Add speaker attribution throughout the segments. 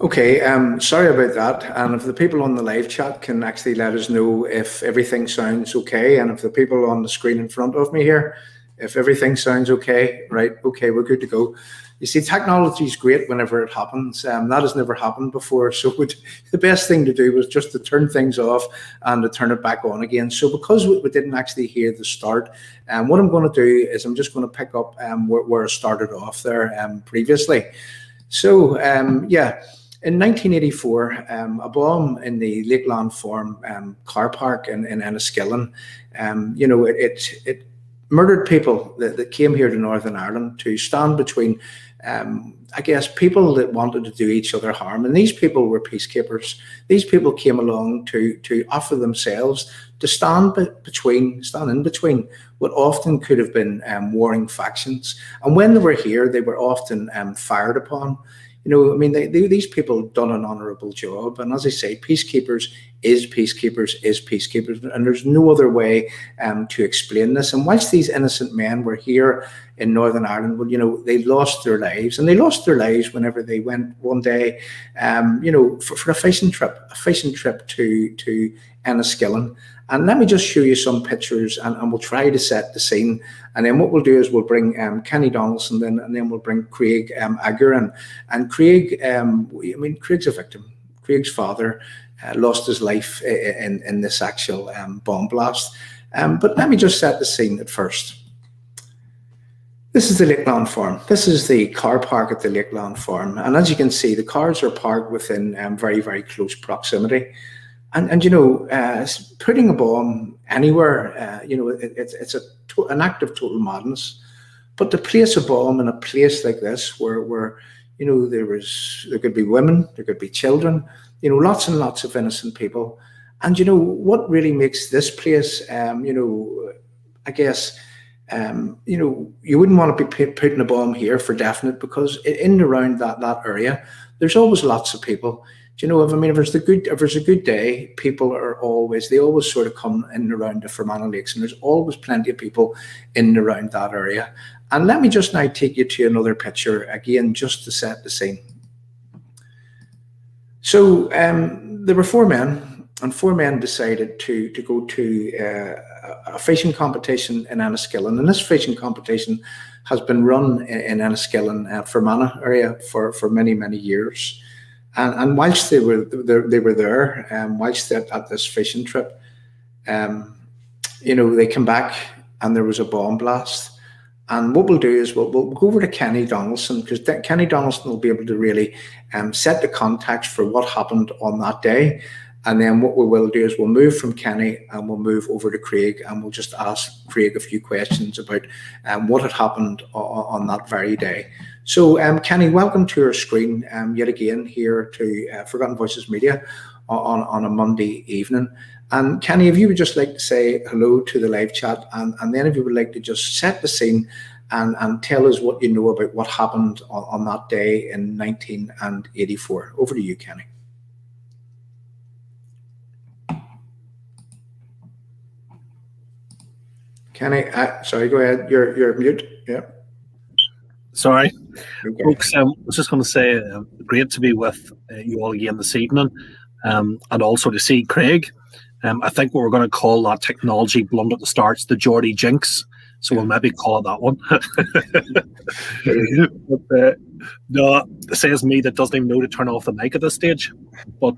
Speaker 1: Okay, sorry about that. And if the people on the live chat can actually let us know if everything sounds okay, and if the people on the screen in front of me here, if everything sounds okay, right? Okay, we're good to go. You see, technology is great whenever it happens. That has never happened before. So the best thing to do was just to turn things off and to turn it back on again. So because we didn't actually hear the start, what I'm going to do is I'm just going to pick up where I started off there previously. So, yeah. In 1984, a bomb in the Lakeland Farm car park in Enniskillen, it murdered people that came here to Northern Ireland to stand between, I guess, people that wanted to do each other harm. And these people were peacekeepers. These people came along to offer themselves to stand in between what often could have been warring factions. And when they were here, they were often fired upon. I mean, these people done an honourable job, and as I say, peacekeepers is peacekeepers, and there's no other way to explain this. And whilst these innocent men were here in Northern Ireland, well, they lost their lives, and they lost their lives whenever they went one day, for a fishing trip to Enniskillen. And let me just show you some pictures, and we'll try to set the scene. And then what we'll do is we'll bring Kenny Donaldson, and then we'll bring Craig Agar. And Craig, Craig's a victim. Craig's father lost his life in this actual bomb blast. But let me just set the scene at first. This is the Lakeland Farm. This is the car park at the Lakeland Farm. And as you can see, the cars are parked within very, very close proximity. And putting a bomb anywhere, it's an act of total madness. But to place a bomb in a place like this, where there could be women, there could be children, lots and lots of innocent people, and what really makes this place, I guess, you wouldn't want to be putting a bomb here for definite, because in and around that area, there's always lots of people. If there's a good day, people they always sort of come in and around the Fermanagh Lakes, and there's always plenty of people in and around that area. And let me just now take you to another picture again, just to set the scene. So there were four men, and four men decided to go to a fishing competition in Enniskillen, and this fishing competition has been run in Enniskillen, Fermanagh area for many, many years. And whilst they were there, whilst at this fishing trip, they came back and there was a bomb blast. And what we'll do is we'll go over to Kenny Donaldson, because Kenny Donaldson will be able to really set the context for what happened on that day. And then what we will do is we'll move from Kenny and we'll move over to Craig, and we'll just ask Craig a few questions about what had happened on that very day. So, Kenny, welcome to our screen yet again here to Forgotten Voices Media on a Monday evening. And Kenny, if you would just like to say hello to the live chat, and then if you would like to just set the scene and tell us what you know about what happened on that day in 1984. Over to you, Kenny. Kenny, sorry, go ahead. You're mute. Yeah.
Speaker 2: Sorry, okay. Folks. I was just going to say, great to be with you all again this evening, and also to see Craig. I think what we're going to call that technology blunder at the start, the Geordie Jinx. So we'll maybe call it that one. But, no, it says me that doesn't even know to turn off the mic at this stage. But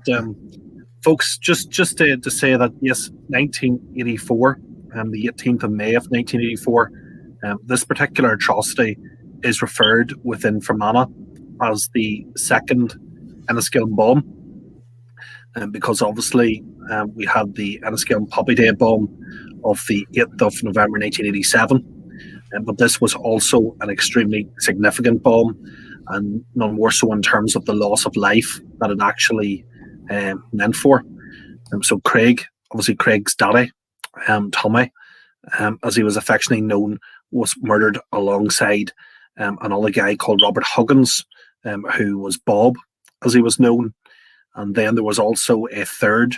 Speaker 2: folks, just to say that yes, 1984. The 18th of May of 1984, this particular atrocity is referred within Fermanagh as the second Enniskillen bomb, because obviously we had the Enniskillen Poppy Day bomb of the 8th of November 1987, but this was also an extremely significant bomb, and none more so in terms of the loss of life that it actually meant for. So Craig, obviously Craig's daddy, Tommy, as he was affectionately known, was murdered alongside another guy called Robert Huggins, who was Bob, as he was known. And then there was also a third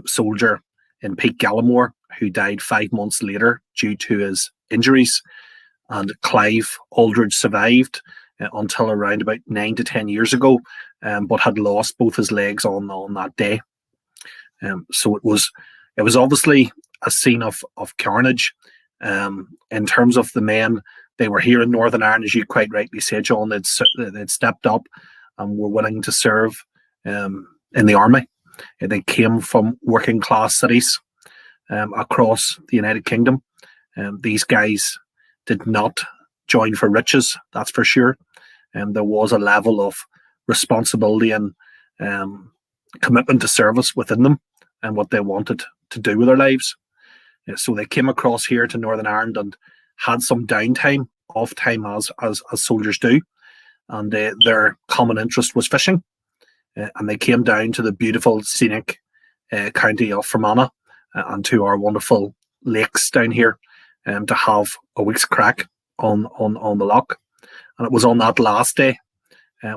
Speaker 2: soldier in Pete Gallimore, who died 5 months later due to his injuries. And Clive Aldridge survived, until around about 9 to 10 years ago, but had lost both his legs on that day. So it was obviously a scene of carnage. In terms of the men, they were here in Northern Ireland, as you quite rightly said, John. They'd stepped up and were willing to serve in the army. They came from working class cities across the United Kingdom. These guys did not join for riches, that's for sure. There was a level of responsibility and commitment to service within them and what they wanted to do with their lives. So they came across here to Northern Ireland and had some downtime, off time as soldiers do. And their common interest was fishing. And they came down to the beautiful scenic county of Fermanagh and to our wonderful lakes down here to have a week's crack on the loch. And it was on that last day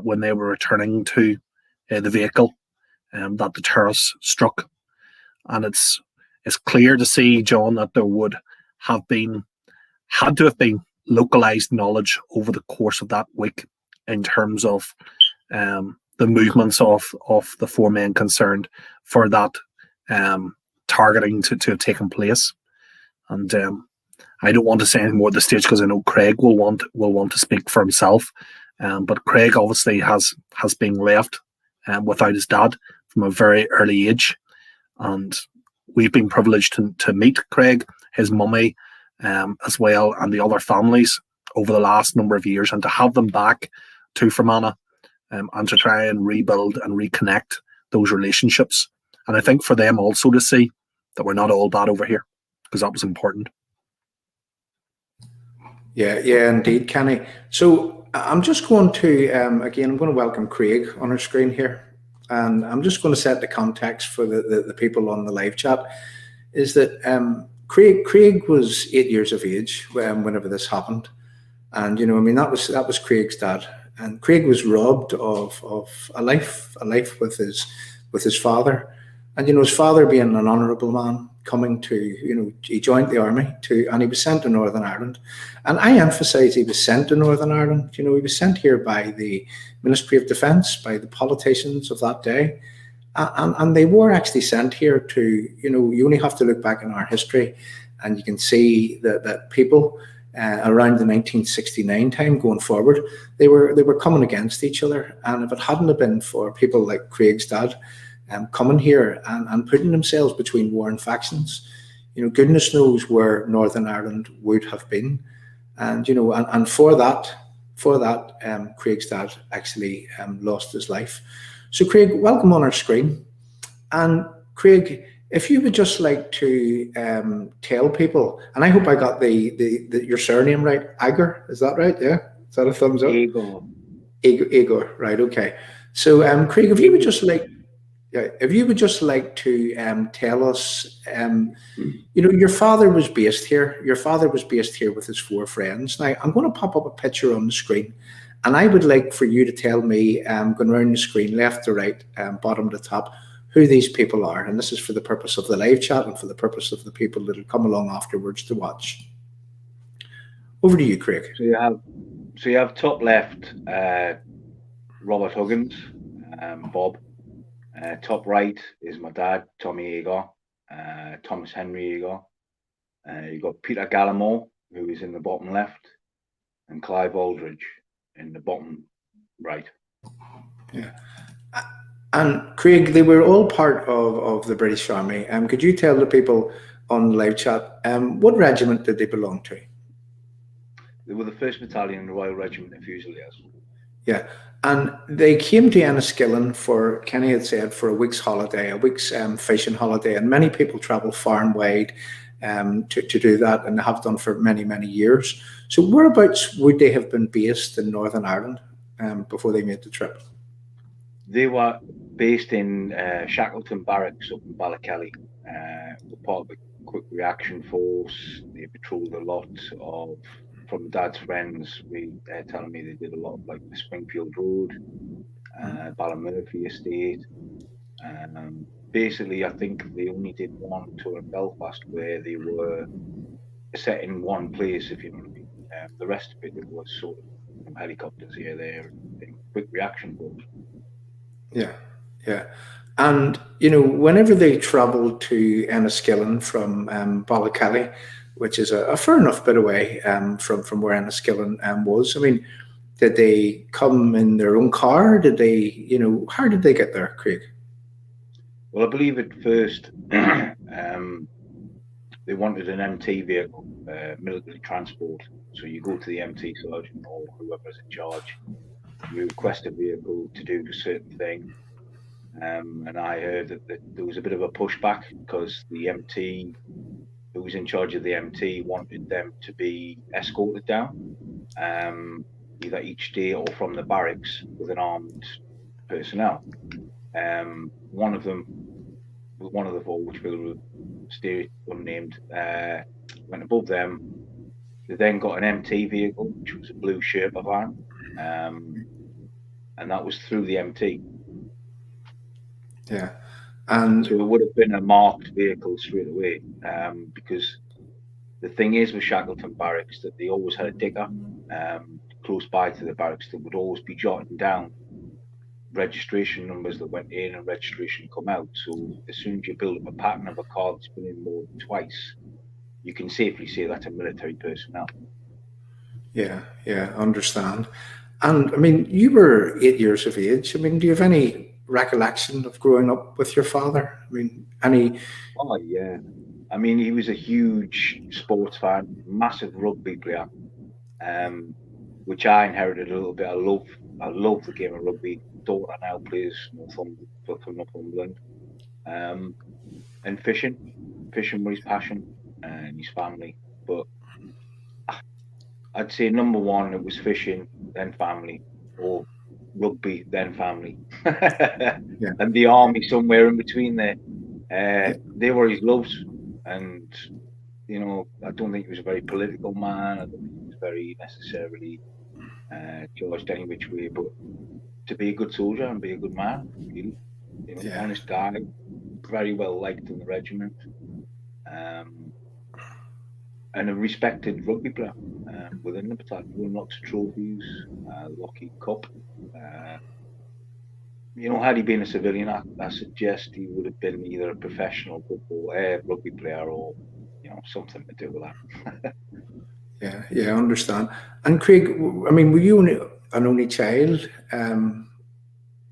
Speaker 2: when they were returning to the vehicle that the terrorists struck. And it's clear to see, John, that there would had to have been localized knowledge over the course of that week in terms of the movements of the four men concerned for that targeting to have taken place. And I don't want to say any more at this stage because I know Craig will want to speak for himself. But Craig obviously has been left without his dad from a very early age, and we've been privileged to meet Craig, his mummy, as well, and the other families over the last number of years, and to have them back to Fermanagh and to try and rebuild and reconnect those relationships. And I think for them also to see that we're not all bad over here, because that was important.
Speaker 1: Yeah, indeed, Kenny. So I'm just going to, again, I'm going to welcome Craig on our screen here. And I'm just going to set the context for the people on the live chat, is that Craig was 8 years of age whenever this happened. And, that was Craig's dad. And Craig was robbed of a life with his father. And, his father being an honourable man, coming to, he joined the army and he was sent to Northern Ireland. And I emphasise he was sent to Northern Ireland. He was sent here by the Ministry of Defence, by the politicians of that day. And they were actually sent here to, you only have to look back in our history and you can see that people around the 1969 time going forward, they were coming against each other. And if it hadn't have been for people like Craig's dad, coming here and putting themselves between warring factions, goodness knows where Northern Ireland would have been. And and for that, Craig's dad actually lost his life. So Craig, welcome on our screen. And Craig, if you would just like to tell people, and I hope I got your surname right, Agar, is that right? Yeah, is that a thumbs up? Agar, right? Okay. So Craig, if you would just like to tell us, your father was based here. Your father was based here with his four friends. Now, I'm going to pop up a picture on the screen, and I would like for you to tell me, going around the screen, left to right, bottom to top, who these people are. And this is for the purpose of the live chat and for the purpose of the people that will come along afterwards to watch. Over to you, Craig.
Speaker 3: So you have top left, Robert Huggins, Bob. Top right is my dad, Tommy Agar, Thomas Henry Agar. You've got Peter Gallimore, who is in the bottom left, and Clive Aldridge in the bottom right.
Speaker 1: Yeah. And Craig, they were all part of the British Army. Could you tell the people on the live chat, what regiment did they belong to?
Speaker 3: They were the 1st Battalion, the Royal Regiment of Fusiliers. Yeah.
Speaker 1: And they came to Enniskillen for, Kenny had said, for a week's holiday, a week's fishing holiday. And many people travel far and wide to do that, and have done for many, many years. So whereabouts would they have been based in Northern Ireland before they made the trip?
Speaker 3: They were based in Shackleton Barracks up in Ballykelly. Were part of the quick reaction force. They patrolled a lot of, from Dad's friends, telling me they did a lot of like the Springfield Road, Ballymurphy Estate. Basically, I think they only did one tour of Belfast where they were set in one place, if you know what I mean. The rest of it was sort of helicopters here, there, quick reaction force.
Speaker 1: Yeah, yeah. And, whenever they travelled to Enniskillen from Ballykelly, which is a fair enough bit away from where Enniskillen was, I mean, did they come in their own car? Did they, how did they get there, Craig?
Speaker 3: Well, I believe at first they wanted an MT vehicle, military transport. So you go to the MT sergeant or whoever's in charge, you request a vehicle to do a certain thing. And I heard that there was a bit of a pushback because the MT, who was in charge of the MT, wanted them to be escorted down, either each day or from the barracks with an armed personnel. One of the four, which will stay unnamed, went above them. They then got an MT vehicle, which was a blue Sherpa van, and that was through the MT.
Speaker 1: Yeah, and
Speaker 3: so it would have been a marked vehicle straight away, because the thing is with Shackleton Barracks that they always had a digger close by to the barracks that would always be jotting down registration numbers that went in and registration come out. So as soon as you build up a pattern of a car that's been in more than twice, you can safely say that's a military personnel.
Speaker 1: Yeah, I understand. And I mean, you were 8 years of age. I mean, do you have any recollection of growing up with your father? I mean, any?
Speaker 3: Oh yeah, I mean, he was a huge sports fan, massive rugby player, which I inherited a little bit. I love the game of rugby. Daughter now plays for Northumberland, and fishing was his passion and his family. But I'd say number one, it was fishing, then family, or rugby, then family, and the army somewhere in between there. They were his loves, and I don't think he was a very political man. I don't think he was very necessarily charged any which way, but to be a good soldier and be a good man, really, honest guy, very well liked in the regiment, and a respected rugby player within the battalion. Won lots of trophies, Lockheed Cup. Had he been a civilian, I suggest he would have been either a professional football, rugby player, or something to do with that.
Speaker 1: Yeah, I understand. And Craig, I mean, were you an only child? You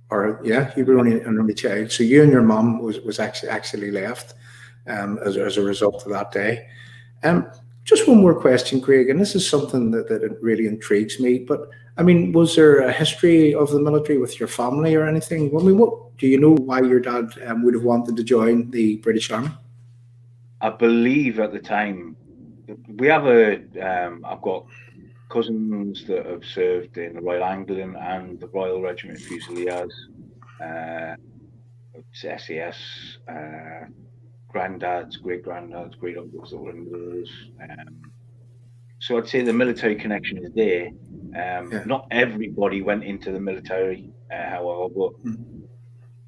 Speaker 1: were only an only child. So you and your mum was actually left as a result of that day. Just one more question, Craig, and this is something that really intrigues me. But I mean, was there a history of the military with your family or anything? I mean, what do you know why your dad would have wanted to join the British Army?
Speaker 3: I believe at the time we have I've got cousins that have served in the Royal Anglian and the Royal Regiment Fusiliers, SAS, granddads, great-granddads, great-uncles that were in those. So I'd say the military connection is there. Not everybody went into the military, however, but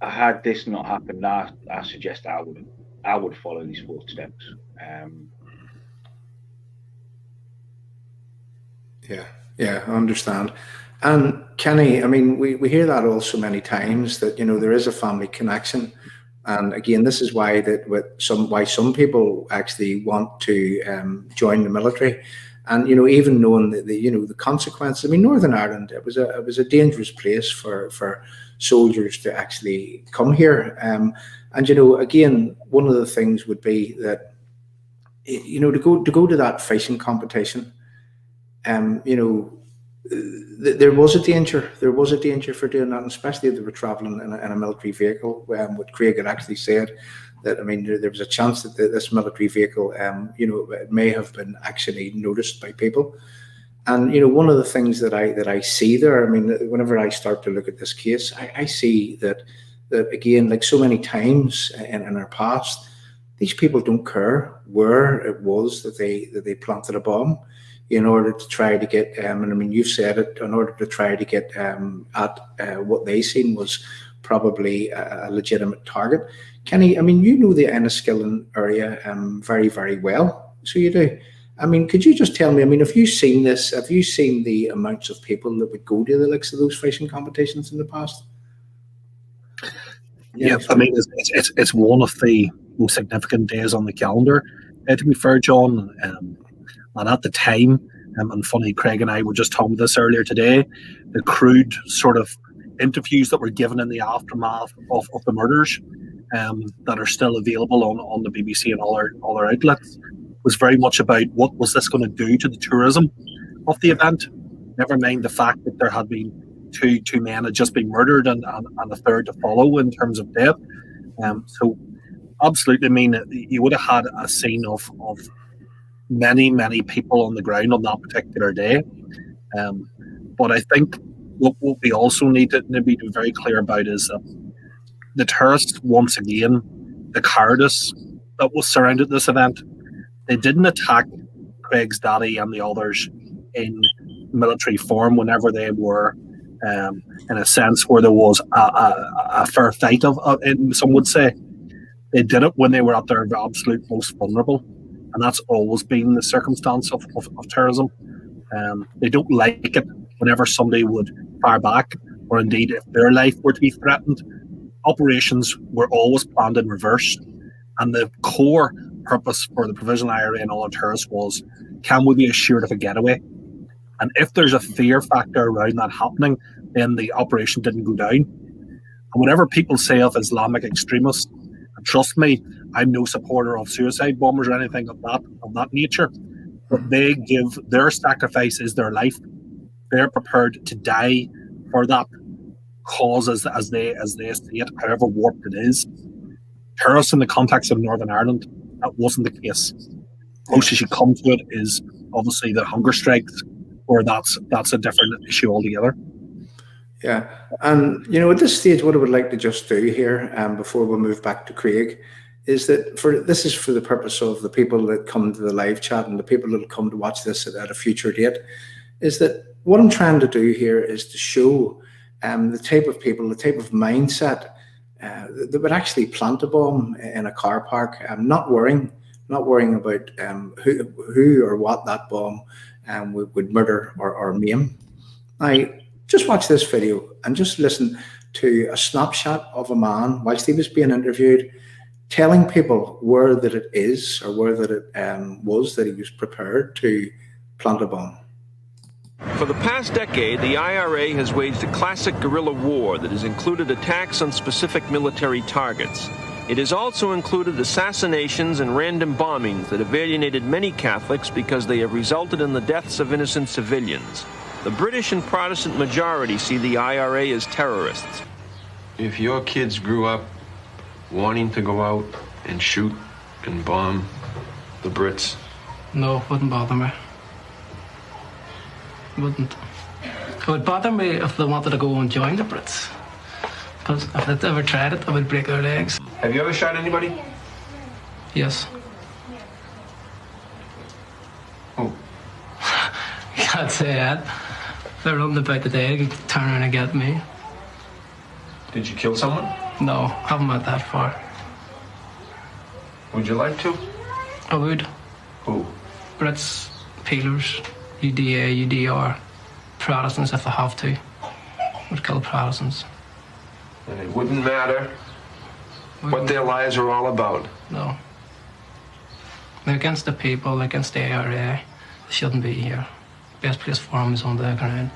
Speaker 3: had this not happened, I suggest I would follow these footsteps.
Speaker 1: Yeah, I understand. And Kenny, I mean, we hear that also many times that there is a family connection, and again, this is why some people actually want to join the military, and even knowing the consequences. I mean, Northern Ireland, it was a dangerous place for soldiers to actually come here, and again, one of the things would be that to go to that fishing competition. There was a danger. There was a danger for doing that, and especially if they were travelling in a military vehicle. What Craig had actually said, that I mean, there was a chance that this military vehicle, it may have been actually noticed by people. And one of the things that I see there, I mean, whenever I start to look at this case, I see that again, like so many times in our past, these people don't care where it was that they planted a bomb, in order to try to get, and I mean, you've said it, in order to try to get at what they seen was probably a legitimate target. Kenny, I mean, you know the Enniskillen area very, very well, so you do. I mean, could you just tell me, I mean, have you seen this? Have you seen the amounts of people that would go to the likes of those fishing competitions in the past?
Speaker 2: Yeah, I mean, it's one of the most significant days on the calendar, to be fair, John. And at the time, and funny, Craig and I were just talking about this earlier today, the crude sort of interviews that were given in the aftermath of the murders that are still available on the BBC and all our outlets was very much about what was this going to do to the tourism of the event. Never mind the fact that there had been two men had just been murdered and a third to follow in terms of death. So absolutely, I mean, you would have had a scene of many people on the ground on that particular day. But I think what we also need to be very clear about is that the tourists, once again, the cowardice that was surrounded this event, they didn't attack Craig's daddy and the others in military form whenever they were, in a sense, where there was a fair fight some would say. They did it when they were at their absolute most vulnerable. And that's always been the circumstance of terrorism. They don't like it whenever somebody would fire back, or indeed if their life were to be threatened. Operations were always planned in reverse. And the core purpose for the Provisional IRA and all our terrorists was, can we be assured of a getaway? And if there's a fear factor around that happening, then the operation didn't go down. And whatever people say of Islamic extremists, and trust me, I'm no supporter of suicide bombers or anything of that nature, but they give their sacrifice is their life. They're prepared to die for that cause as they see it, however warped it is. Terrorists in the context of Northern Ireland, that wasn't the case. Closest you come to it is obviously the hunger strikes, where that's a different issue altogether.
Speaker 1: Yeah, and at this stage, what I would like to just do here, before we move back to Craig, is that this is for the purpose of the people that come to the live chat and the people that will come to watch this at a future date, is that what I'm trying to do here is to show the type of people, the type of mindset that would actually plant a bomb in a car park, not worrying about who or what that bomb would murder or maim. Now, just watch this video and just listen to a snapshot of a man whilst he was being interviewed, telling people where that it is or where that it was that he was prepared to plant a bomb.
Speaker 4: For the past decade, the IRA has waged a classic guerrilla war that has included attacks on specific military targets. It has also included assassinations and random bombings that have alienated many Catholics because they have resulted in the deaths of innocent civilians. The British and Protestant majority see the IRA as terrorists.
Speaker 5: If your kids grew up wanting to go out and shoot and bomb the Brits?
Speaker 6: No, it wouldn't bother me. It wouldn't. It would bother me if they wanted to go and join the Brits. Because if they'd ever tried it, I would break their legs.
Speaker 5: Have you ever shot anybody?
Speaker 6: Yes.
Speaker 5: Who?
Speaker 6: You can't say that. If they're running about the day, they could turn around and get me.
Speaker 5: Did you kill someone?
Speaker 6: No, haven't went that far.
Speaker 5: Would you like to?
Speaker 6: I would.
Speaker 5: Who?
Speaker 6: Brits, peelers, UDA, UDR, Protestants if I have to. Would kill Protestants.
Speaker 5: And it wouldn't matter what their lives are all about?
Speaker 6: No. They're against the people, against the IRA. They shouldn't be here. Best place for them is on the ground.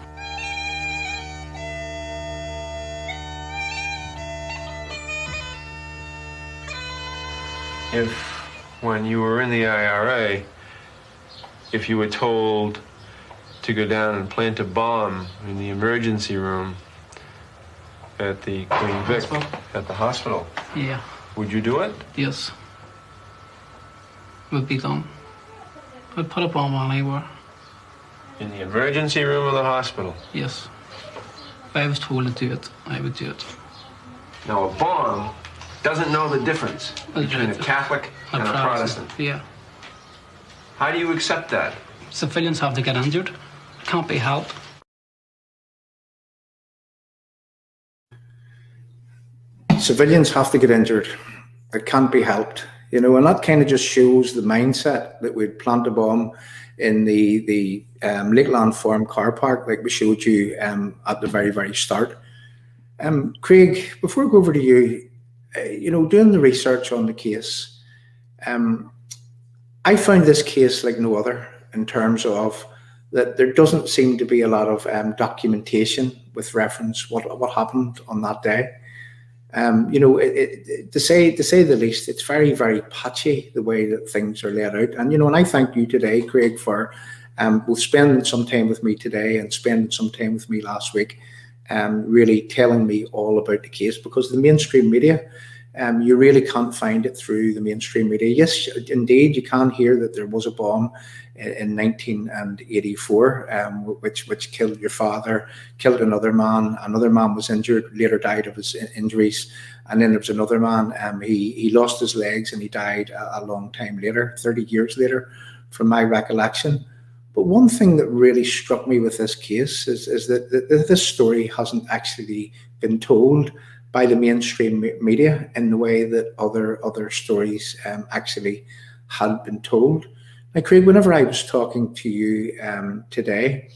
Speaker 5: If, when you were in the IRA, if you were told to go down and plant a bomb in the emergency room at the Queen Vic, at the hospital,
Speaker 6: Yeah.
Speaker 5: would you do it?
Speaker 6: Yes. Would be done. I'd put a bomb on anywhere.
Speaker 5: In the emergency room of the hospital?
Speaker 6: Yes. If I was told to do it, I would do it.
Speaker 5: Now, a bomb doesn't know the difference between a Catholic and a Protestant.
Speaker 6: Yeah.
Speaker 5: How do you accept that?
Speaker 6: Civilians have to get injured. It can't be helped.
Speaker 1: Civilians have to get injured. It can't be helped. And that kind of just shows the mindset that we'd plant a bomb in the Lakeland Farm car park, like we showed you at the very, very start. Craig, before I go over to you, doing the research on the case, I found this case like no other in terms of that there doesn't seem to be a lot of documentation with reference what happened on that day. To say the least, it's very, very patchy the way that things are laid out. And I thank you today, Craig, for both spending some time with me today and spending some time with me last week, really telling me all about the case, because the mainstream media, you really can't find it through the mainstream media. Yes, indeed, you can hear that there was a bomb in 1984, which killed your father, killed another man. Another man was injured, later died of his injuries. And then there was another man, he lost his legs and he died a long time later, 30 years later, from my recollection. But one thing that really struck me with this case is that this story hasn't actually been told by the mainstream media in the way that other stories actually had been told. Now, Craig, whenever I was talking to you today,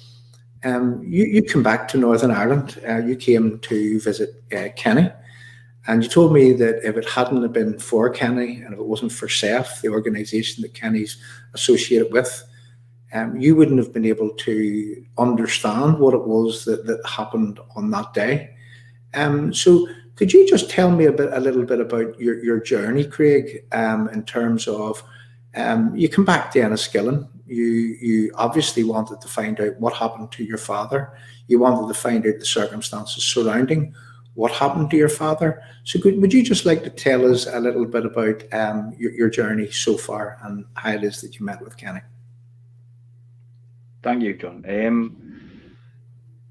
Speaker 1: you came back to Northern Ireland. You came to visit Kenny, and you told me that if it hadn't have been for Kenny and if it wasn't for SEF, the organisation that Kenny's associated with, you wouldn't have been able to understand what it was that happened on that day. So could you just tell me a little bit about your journey, Craig, in terms of you come back to Enniskillen. You obviously wanted to find out what happened to your father. You wanted to find out the circumstances surrounding what happened to your father. So would you just like to tell us a little bit about your journey so far and how it is that you met with Kenny?
Speaker 3: Thank you, John.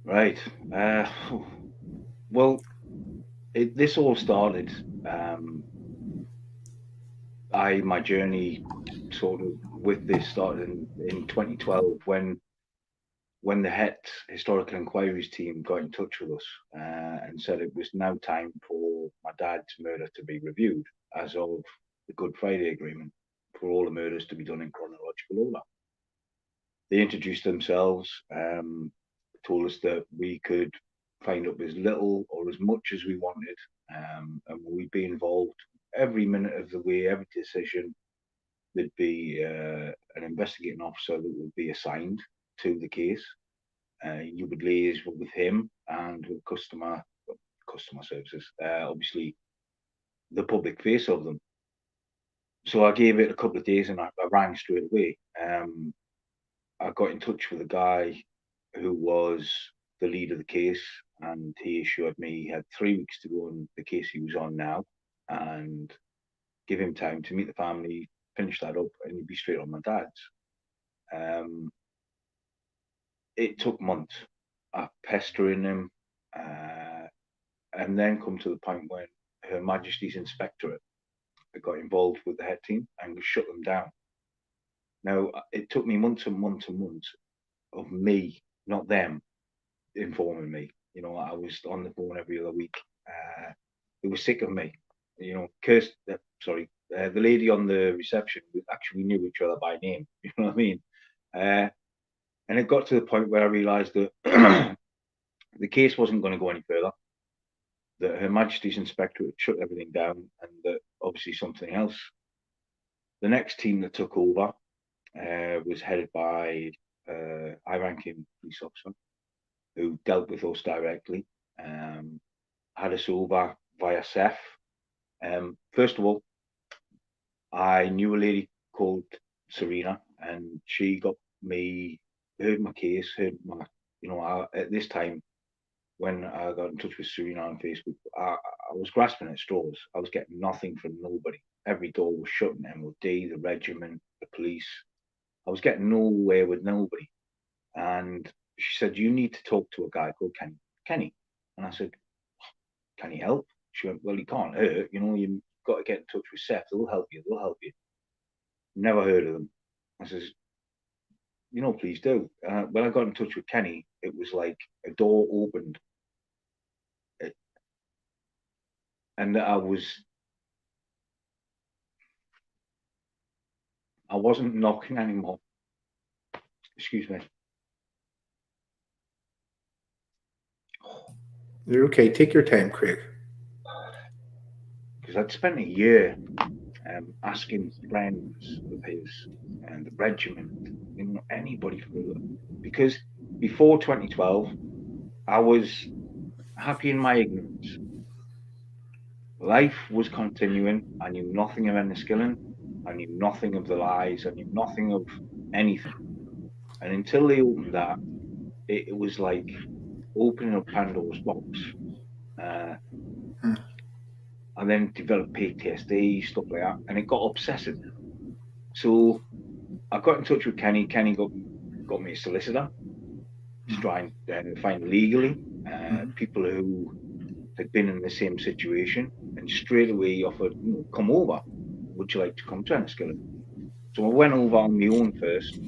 Speaker 3: Right. Well, this all started. My journey sort of with this started in 2012 when the Het Historical Inquiries team got in touch with us and said it was now time for my dad's murder to be reviewed as of the Good Friday Agreement, for all the murders to be done in chronological order. They introduced themselves, told us that we could find up as little or as much as we wanted, and we'd be involved every minute of the way, every decision. There'd be an investigating officer that would be assigned to the case. You would liaise with him and with customer services, obviously the public face of them. So I gave it a couple of days and I rang straight away. I got in touch with a guy who was the lead of the case, and he assured me he had 3 weeks to go on the case he was on now, and give him time to meet the family, finish that up, and he'd be straight on my dad's. It took months of pestering him, and then come to the point when Her Majesty's Inspectorate got involved with the Het team and shut them down. Now, it took me months and months and months of me, not them, informing me. I was on the phone every other week. They were sick of me. The lady on the reception, we actually knew each other by name. You know what I mean? And it got to the point where I realised that the case wasn't going to go any further, that Her Majesty's Inspectorate shut everything down, and that obviously something else. The next team that took over was headed by a high-ranking police officer who dealt with us directly, had us over via SEF. First of all, I knew a lady called Serena, and she got me, heard my case, at this time, when I got in touch with Serena on Facebook, I was grasping at straws. I was getting nothing from nobody. Every door was shut, MOD, the regiment, the police. I was getting nowhere with nobody. And she said, you need to talk to a guy called Kenny. And I said, can he help? She went, well, he can't hurt. You've got to get in touch with Seth. They'll help you. Never heard of them. I says, please do. When I got in touch with Kenny, it was like a door opened. And I was I wasn't knocking anymore. Excuse me.
Speaker 1: You're okay. Take your time, Craig.
Speaker 3: Because I'd spent a year asking friends of his and the regiment, anybody through it. Because before 2012, I was happy in my ignorance. Life was continuing. I knew nothing of Enniskillen. I knew nothing of the lies. I knew nothing of anything. And until they opened that, it was like opening up Pandora's box. And then developed PTSD, stuff like that. And it got obsessive. So I got in touch with Kenny. Kenny got me a solicitor to try and find legally people who had been in the same situation, and straight away he offered, come over. Would you like to come to Enniskillen? So I went over on my own first,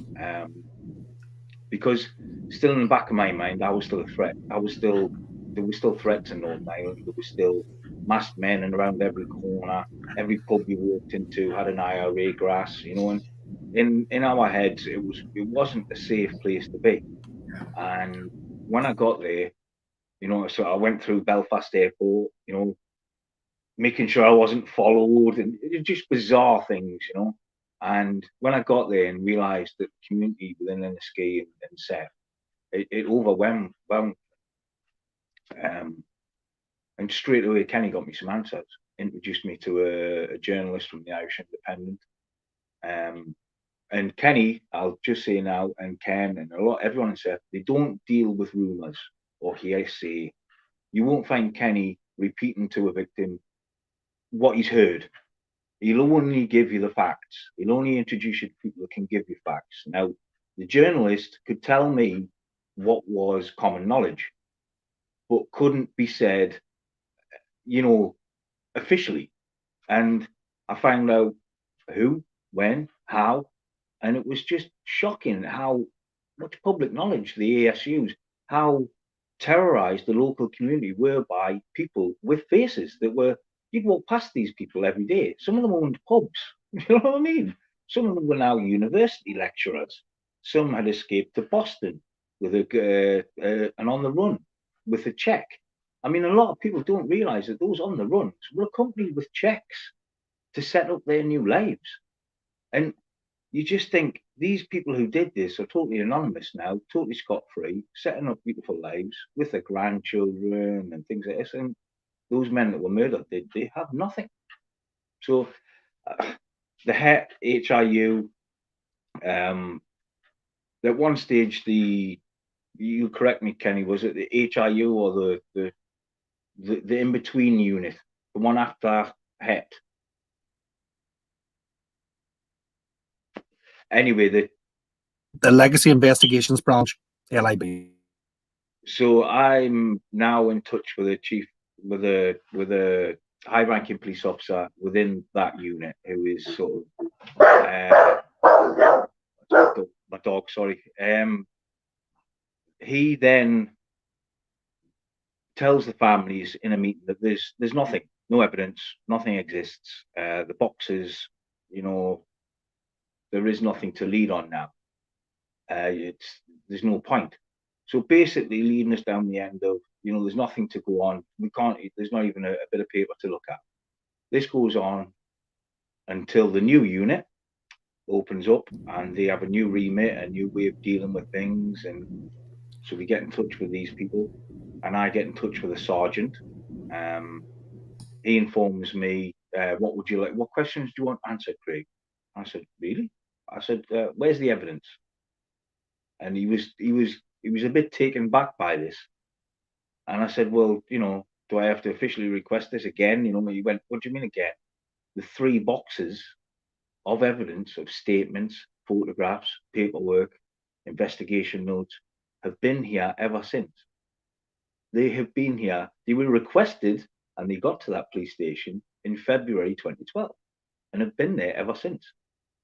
Speaker 3: because still in the back of my mind, I was still a threat. There were still threats in Northern Ireland. There was still masked men and around every corner. Every pub you walked into had an IRA grass, and in our heads, it wasn't a safe place to be. And when I got there, so I went through Belfast Airport, making sure I wasn't followed, and just bizarre things, And when I got there and realised that the community within Enniskie and Seth, it overwhelmed. And straight away, Kenny got me some answers, introduced me to a journalist from the Irish Independent. And Kenny, I'll just say now, and Ken, and everyone in Seth, they don't deal with rumours or hearsay. You won't find Kenny repeating to a victim what he's heard. He'll only give you the facts. He'll only introduce you to people that can give you facts. Now, the journalist could tell me what was common knowledge, but couldn't be said, officially. And I found out who, when, how, and it was just shocking how much public knowledge the ASUs, how terrorized the local community were by people with faces that were, you'd walk past these people every day. Some of them owned pubs. You know what I mean? Some of them were now university lecturers. Some had escaped to Boston with and on the run with a check. I mean, a lot of people don't realize that those on the runs were accompanied with checks to set up their new lives. And you just think these people who did this are totally anonymous now, totally scot-free, setting up beautiful lives with their grandchildren and things like this. And those men that were murdered, they have nothing. So the HIU, at one stage, you correct me, Kenny, was it the HIU or the in-between unit, the one after HET? Anyway,
Speaker 2: the Legacy Investigations Branch, LIB.
Speaker 3: So I'm now in touch with a chief, with a high-ranking police officer within that unit who is sort of my dog. Sorry. He then tells the families in a meeting that there's nothing, no evidence, nothing exists. The boxes, there is nothing to lead on now. There's no point. So basically leading us down the end of, there's nothing to go on. There's not even a bit of paper to look at. This goes on until the new unit opens up and they have a new remit, a new way of dealing with things. And so we get in touch with these people and I get in touch with a sergeant. He informs me, what would you like? What questions do you want answered, Craig? I said, really? I said, where's the evidence? And he was a bit taken back by this. And I said, well, do I have to officially request this again? He went, what do you mean again? The 3 boxes of evidence, of statements, photographs, paperwork, investigation notes have been here ever since. They have been here. They were requested and they got to that police station in February 2012 and have been there ever since.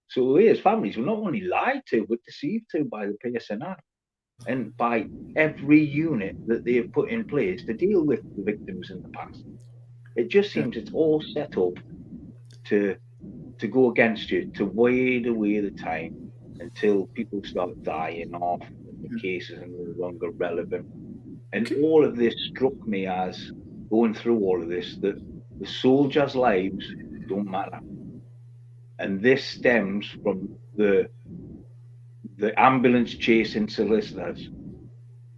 Speaker 3: So we as families were not only lied to, but deceived to by the PSNI and by every unit that they have put in place to deal with the victims in the past. It just seems it's all set up to to go against you, to wade away the time until people start dying off and the cases are no longer relevant. And all of this struck me as going through all of this, that the soldiers' lives don't matter. And this stems from the ambulance chasing solicitors.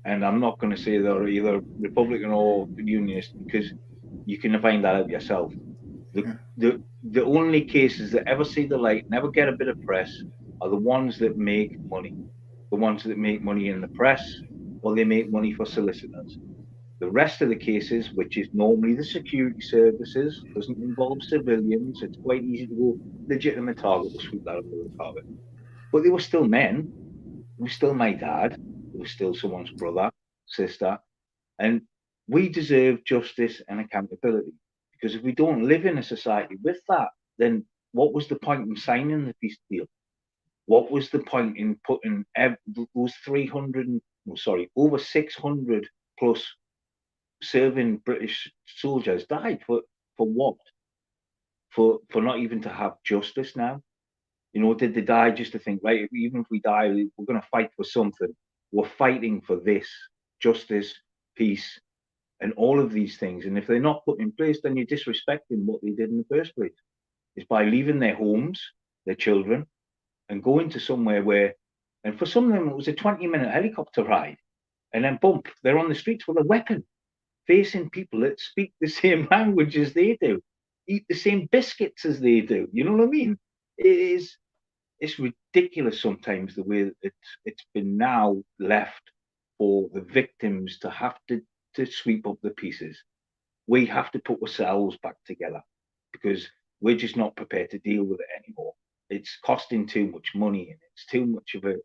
Speaker 3: And I'm not going to say they're either Republican or Unionist, because you can find that out yourself. The only cases that ever see the light, never get a bit of press, are the ones that make money. The ones that make money in the press, or they make money for solicitors. The rest of the cases, which is normally the security services, doesn't involve civilians. It's quite easy to go legitimate target, will sweep that under the carpet. But they were still men. They were still my dad. They were still someone's brother, sister. And we deserve justice and accountability. Because if we don't live in a society with that, then what was the point in signing the peace deal? What was the point in putting those over 600 plus serving British soldiers died for what? For not even to have justice now? You know, did they die just to think, right, even if we die, we're going to fight for something. We're fighting for this, justice, peace, and all of these things. And if they're not put in place, then you're disrespecting what they did in the first place. It's by leaving their homes, their children, and going to somewhere where, and for some of them, it was a 20-minute helicopter ride. And then, boom, they're on the streets with a weapon, facing people that speak the same language as they do, eat the same biscuits as they do. You know what I mean? It's ridiculous sometimes the way that it's been now left for the victims to have to sweep up the pieces. We have to put ourselves back together because we're just not prepared to deal with it anymore. It's costing too much money and it's too much of a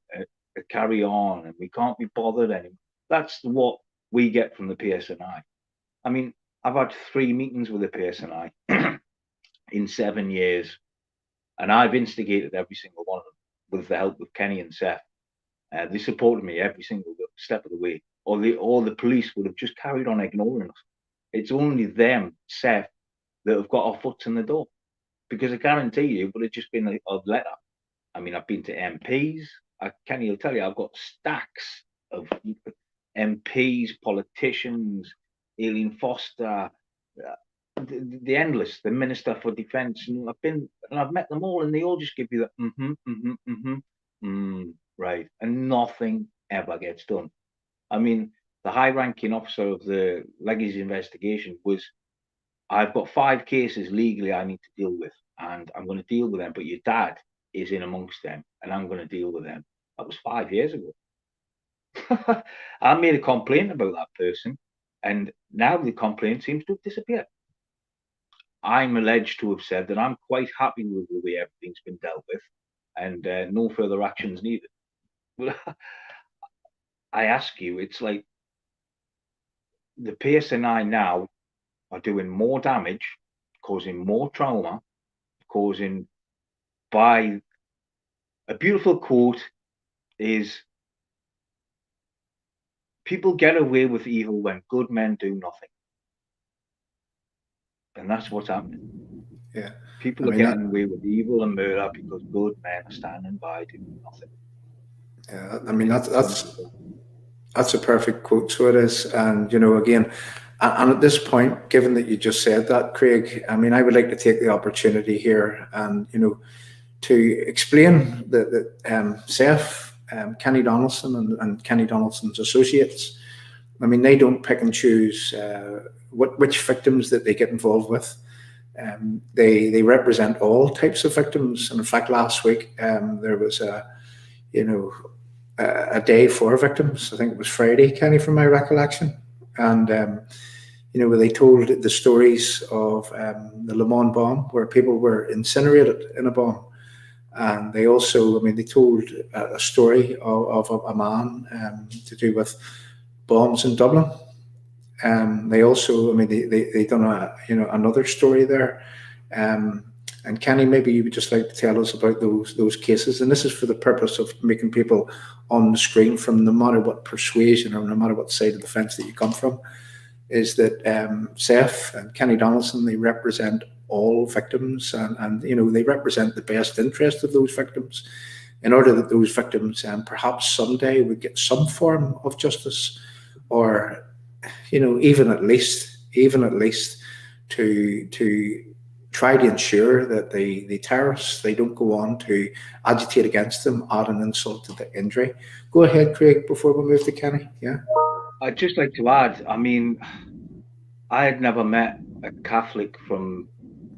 Speaker 3: carry on, and we can't be bothered anymore. That's what we get from the PSNI. I mean, I've had 3 meetings with the PSNI in 7 years, and I've instigated every single one of them with the help of Kenny and Seth. They supported me every single step of the way, or the police would have just carried on ignoring us. It's only them, Seth, that have got our foot in the door. Because I guarantee you, it would have just been a letter. I mean, I've been to MPs. Kenny will tell you, I've got stacks of MPs, politicians, Aileen Foster, the endless, the Minister for Defence. And I've met them all, and they all just give you that right, and nothing ever gets done. I mean, the high-ranking officer of the Legacy investigation was, I've got 5 cases legally I need to deal with, and I'm going to deal with them, but your dad is in amongst them, and I'm going to deal with them. That was 5 years ago. I made a complaint about that person, and now the complaint seems to have disappeared. I'm alleged to have said that I'm quite happy with the way everything's been dealt with, and no further actions needed. But I ask you, it's like the PSNI now are doing more damage, causing more trauma, causing by a beautiful quote is, people get away with evil when good men do nothing. And that's what's happening.
Speaker 1: Yeah.
Speaker 3: People are getting away with evil and murder because good men are standing by doing nothing.
Speaker 1: Yeah, I mean, that's a perfect quote. So it is. And, you know, again, and at this point, given that you just said that, Craig, I mean, I would like to take the opportunity here and, you know, to explain that Seth, Kenny Donaldson and Kenny Donaldson's associates, I mean, they don't pick and choose which victims that they get involved with. They represent all types of victims. And in fact, last week, there was a day for victims. I think it was Friday, Kenny, from my recollection. And, you know, where they told the stories of the Le Mans bomb, where people were incinerated in a bomb. And they also, I mean, they told a story of a man to do with bombs in Dublin. They also, I mean, they done another story there. And Kenny, maybe you would just like to tell us about those cases. And this is for the purpose of making people on the screen, from no matter what persuasion or no matter what side of the fence that you come from, is that Seth and Kenny Donaldson, they represent all victims, and they represent the best interest of those victims, in order that those victims perhaps someday would get some form of justice, or even at least to try to ensure that the terrorists, they don't go on to agitate against them, add an insult to the injury. Go ahead, Craig, before we move to Kenny. Yeah.
Speaker 3: I'd just like to add, I mean, I had never met a Catholic from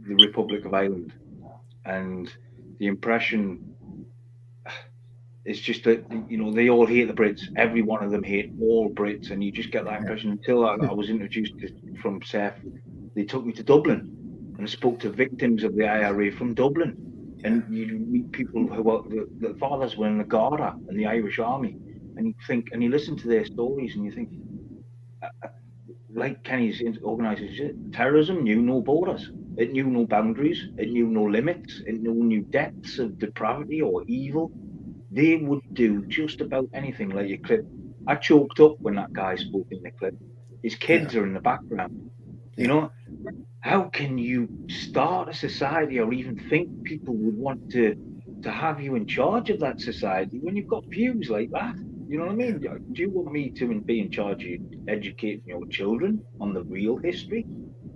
Speaker 3: the Republic of Ireland, and the impression is just that, they all hate the Brits. Every one of them hate all Brits, and you just get that impression until I was introduced from Seth. They took me to Dublin and I spoke to victims of the IRA from Dublin, and you meet people who were the fathers were in the Garda and the Irish Army, and you listen to their stories and you think, like Kenny's organisation, terrorism knew no borders, it knew no boundaries, it knew no limits, it knew no depths of depravity or evil. They would do just about anything. Like your clip, I choked up when that guy spoke in the clip. His kids are in the background. How can you start a society or even think people would want to have you in charge of that society when you've got views like that? You know what I mean? Do you want me to be in charge of educating your children on the real history?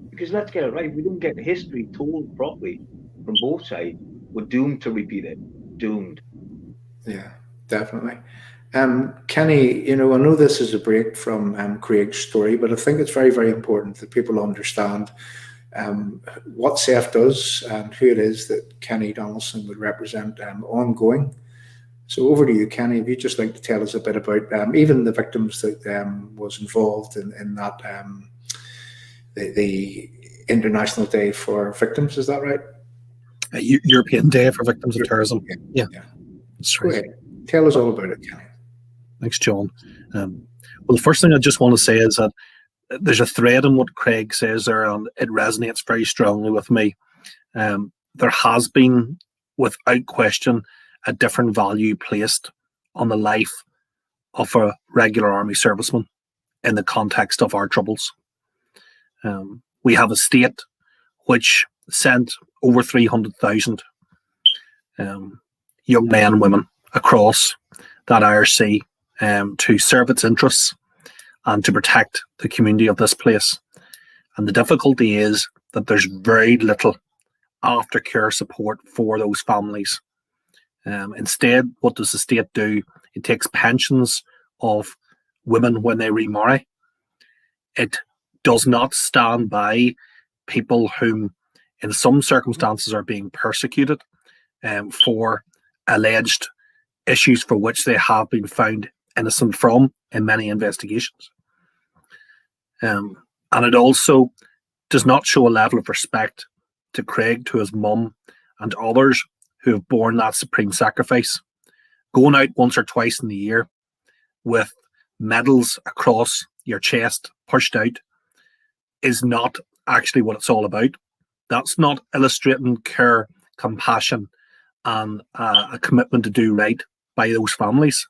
Speaker 3: Because let's get it right. If we don't get the history told properly from both sides, we're doomed to repeat it. Doomed.
Speaker 1: Yeah, definitely. Kenny, I know this is a break from Craig's story, but I think it's very, very important that people understand what SEF does and who it is that Kenny Donaldson would represent ongoing. So over to you, Kenny. If you'd just like to tell us a bit about even the victims that was involved in that the International Day for Victims, is that right?
Speaker 2: European Day for Victims of Terrorism. Yeah. That's right.
Speaker 1: Go ahead. Tell us all about it, Kenny.
Speaker 2: Thanks, John. Well, the first thing I just want to say is that there's a thread in what Craig says there, and it resonates very strongly with me. There has been, without question, a different value placed on the life of a regular army serviceman in the context of our troubles. We have a state which sent over 300,000 young men and women across that Irish Sea to serve its interests and to protect the community of this place. And the difficulty is that there's very little aftercare support for those families. Instead, what does the state do? It takes pensions of women when they remarry. It does not stand by people whom, in some circumstances, are being persecuted for alleged issues for which they have been found innocent from in many investigations. And it also does not show a level of respect to Craig, to his mum, and others who have borne that supreme sacrifice. Going out once or twice in the year with medals across your chest pushed out is not actually what it's all about. That's not illustrating care, compassion, and a commitment to do right by those families.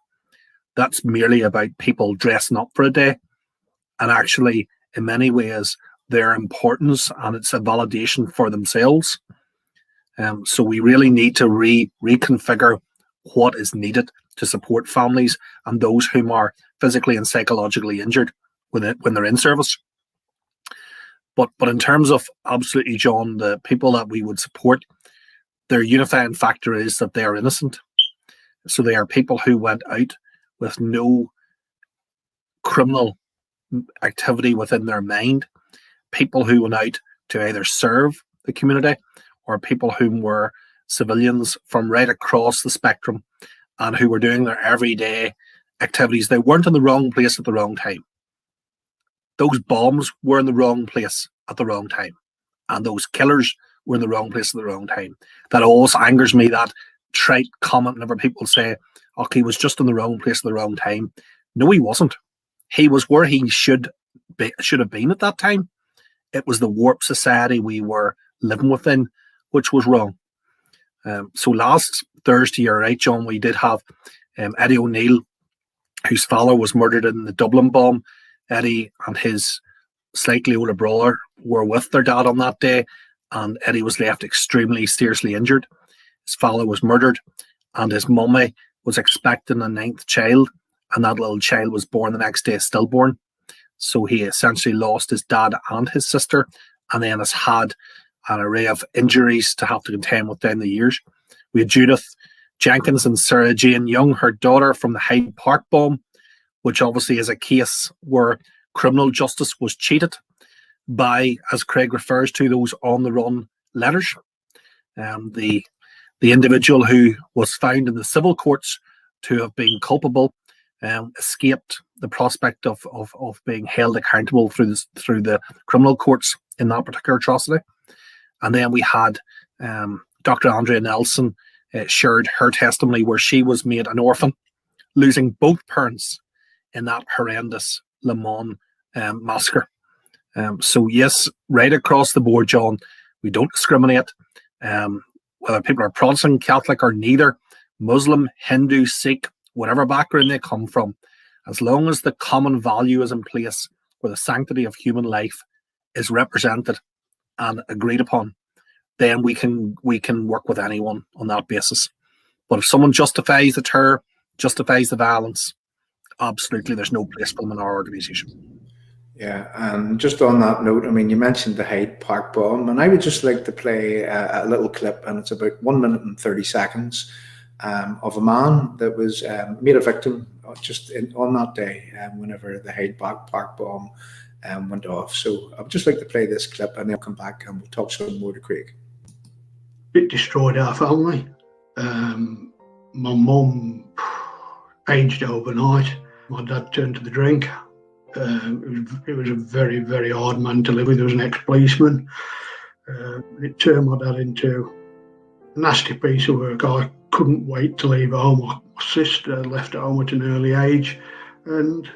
Speaker 2: That's merely about people dressing up for a day, and actually, in many ways, their importance, and it's a validation for themselves. So we really need to reconfigure what is needed to support families and those whom are physically and psychologically injured when they're in service. But in terms of, absolutely, John, the people that we would support, their unifying factor is that they are innocent. So they are people who went out with no criminal activity within their mind, people who went out to either serve the community or people who were civilians from right across the spectrum and who were doing their everyday activities. They weren't in the wrong place at the wrong time. Those bombs were in the wrong place at the wrong time, and those killers were in the wrong place at the wrong time. That always angers me, that trite comment whenever people say, "Oh, he was just in the wrong place at the wrong time." No, he wasn't. He was where he should have been at that time. It was the warped society we were living within, which was wrong. So last Thursday, you're right, John, we did have Eddie O'Neill, whose father was murdered in the Dublin bomb. Eddie and his slightly older brother were with their dad on that day, and Eddie was left extremely seriously injured. His father was murdered, and his mummy was expecting a ninth child, and that little child was born the next day stillborn. So he essentially lost his dad and his sister, and then has had an array of injuries to have to contend with down the years. We had Judith Jenkins and Sarah Jane Young, her daughter, from the Hyde Park bomb, which obviously is a case where criminal justice was cheated by, as Craig refers to, those on-the-run letters. The individual who was found in the civil courts to have been culpable escaped the prospect of being held accountable through the criminal courts in that particular atrocity. And then we had Dr. Andrea Nelson shared her testimony where she was made an orphan, losing both parents in that horrendous Le Mans massacre. So yes, right across the board, John, we don't discriminate. Whether people are Protestant, Catholic, or neither, Muslim, Hindu, Sikh, whatever background they come from, as long as the common value is in place where the sanctity of human life is represented and agreed upon, then we can work with anyone on that basis. But if someone justifies the terror, justifies the violence, absolutely there's no place for them in our organisation.
Speaker 1: Yeah, and just on that note, I mean, you mentioned the Hyde Park bomb, and I would just like to play a little clip, and it's about 1 minute and 30 seconds of a man that was made a victim just on that day whenever the Hyde Park bomb went off. So I would just like to play this clip, and then I'll come back and we'll talk some more to Craig.
Speaker 7: It destroyed our family. My mum aged overnight. My dad turned to the drink. It was a very, very hard man to live with. He was an ex-policeman. It turned my dad into a nasty piece of work. I couldn't wait to leave home. My sister left home at an early age, and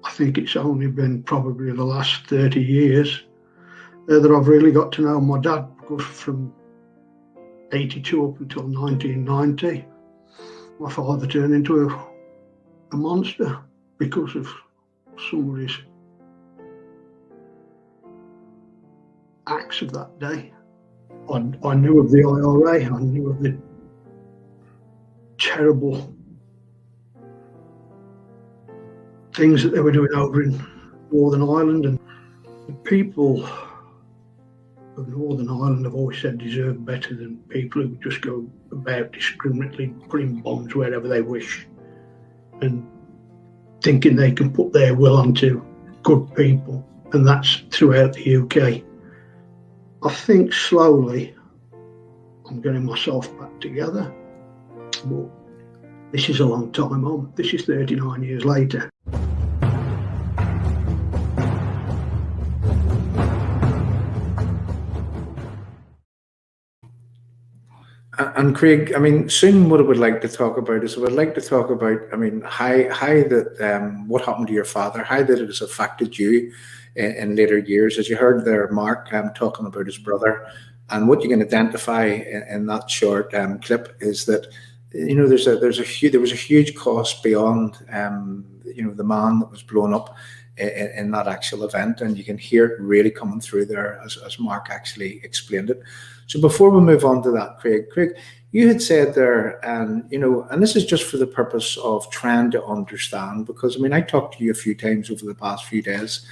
Speaker 7: I think it's only been probably the last 30 years that I've really got to know my dad, because from 82 up until 1990, my father turned into a monster because of some of his acts of that day. I knew of the IRA, I knew of the terrible things that they were doing over in Northern Ireland, and the people of Northern Ireland have always said deserve better than people who just go about discriminately putting bombs wherever they wish and thinking they can put their will onto good people, and that's throughout the UK. I think slowly I'm getting myself back together, but this is a long time on. This is 39 years later.
Speaker 1: And Craig, I mean, soon what I would like to talk about is I would like to talk about, I mean, how that what happened to your father, how that it has affected you in later years. As you heard there, Mark talking about his brother, and what you can identify in that short clip is that, you know, there was a huge cost beyond you know, the man that was blown up in that actual event, and you can hear it really coming through there as Mark actually explained it. So before we move on to that, Craig, you had said there, and you know, and this is just for the purpose of trying to understand, because I mean, I talked to you a few times over the past few days,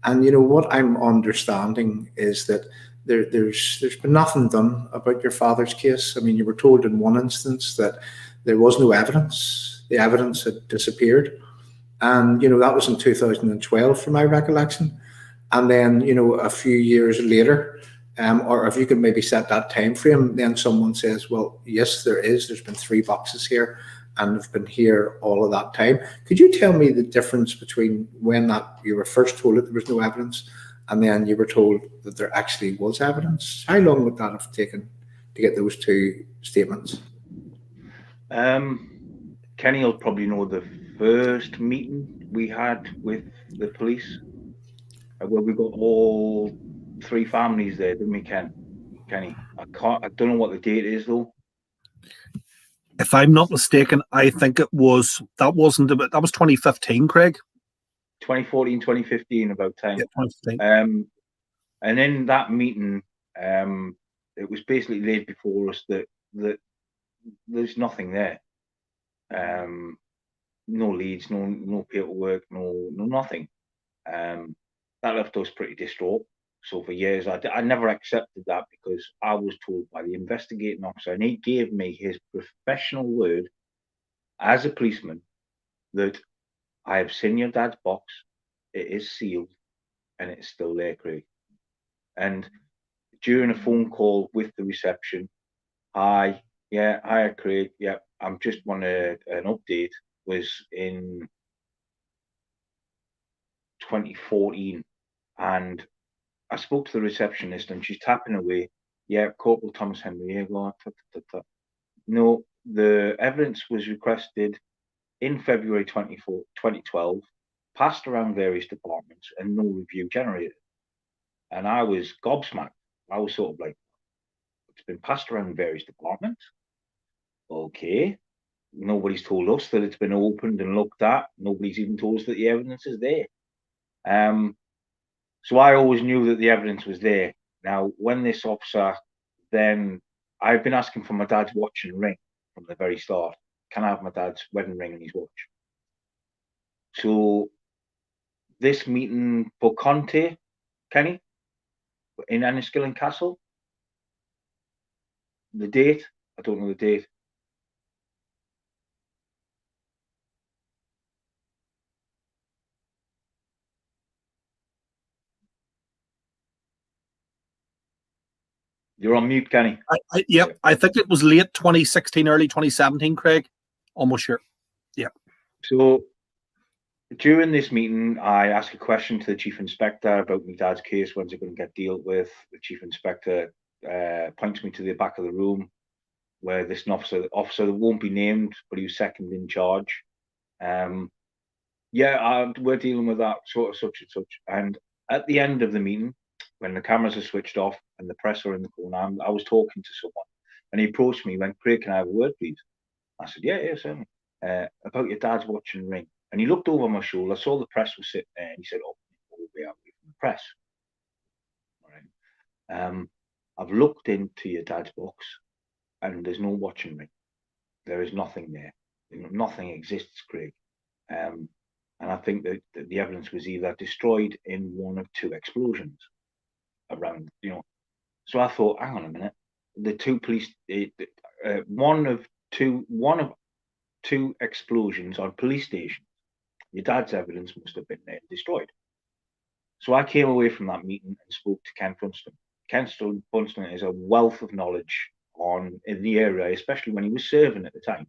Speaker 1: and you know what I'm understanding is that there's been nothing done about your father's case. I mean, you were told in one instance that there was no evidence; the evidence had disappeared. And, you know, that was in 2012 from my recollection. And then, you know, a few years later, or if you could maybe set that time frame, then someone says, well, yes, there's been 3 boxes here and have been here all of that time. Could you tell me the difference between when that you were first told that there was no evidence and then you were told that there actually was evidence? How long would that have taken to get those 2 statements?
Speaker 3: Kenny will probably know the first meeting we had with the police, where we got all 3 families there, didn't we, Kenny? I don't know what the date is though.
Speaker 2: If I'm not mistaken, I think that was 2015, Craig.
Speaker 3: 2014, 2015, about time.
Speaker 2: Yeah, 2015.
Speaker 3: And in that meeting, It was basically laid before us that there's nothing there. No leads, no paperwork, no nothing. That left us pretty distraught. So for years, I never accepted that because I was told by the investigating officer, and he gave me his professional word as a policeman, that I have seen your dad's box, it is sealed, and it's still there, Craig. And during a phone call with the reception, hi, Craig, yeah, I'm just wanting an update, was in 2014, and I spoke to the receptionist and she's tapping away. Yeah, Corporal Thomas Henry Agar. No, the evidence was requested in February 2012, passed around various departments, and no review generated. And I was gobsmacked. I was sort of like, it's been passed around various departments. Okay. Nobody's told us that it's been opened and looked at. Nobody's even told us that the evidence is there. So I always knew that the evidence was there. Now, when this officer, then I've been asking for my dad's watch and ring from the very start. Can I have my dad's wedding ring and his watch? So this meeting for Conte, Kenny, in Enniskillen Castle, the date, I don't know the date. You're on mute, Kenny.
Speaker 2: I think it was late 2016, early 2017, Craig. Almost sure. Yeah.
Speaker 3: So during this meeting, I asked a question to the chief inspector about my dad's case. When's it going to get dealt with? The chief inspector points me to the back of the room where this officer that won't be named, but he was second in charge. We're dealing with that sort of such and such. And at the end of the meeting, when the cameras are switched off and the press are in the corner, I was talking to someone, and he approached me, went, Craig, can I have a word, please? I said, yeah, certainly. About your dad's watch and ring. And he looked over my shoulder. I saw the press was sitting there, and he said, "Oh, we'll be out from the press." All right. I've looked into your dad's box, and there's no watch and ring. There is nothing there. Nothing exists, Craig. And I think that the evidence was either destroyed in one of two explosions around, So I thought, hang on a minute, the two police, one of two explosions on police stations. Your dad's evidence must have been there and destroyed. So I came away from that meeting and spoke to Ken Funston. Ken Funston is a wealth of knowledge in the area, especially when he was serving at the time.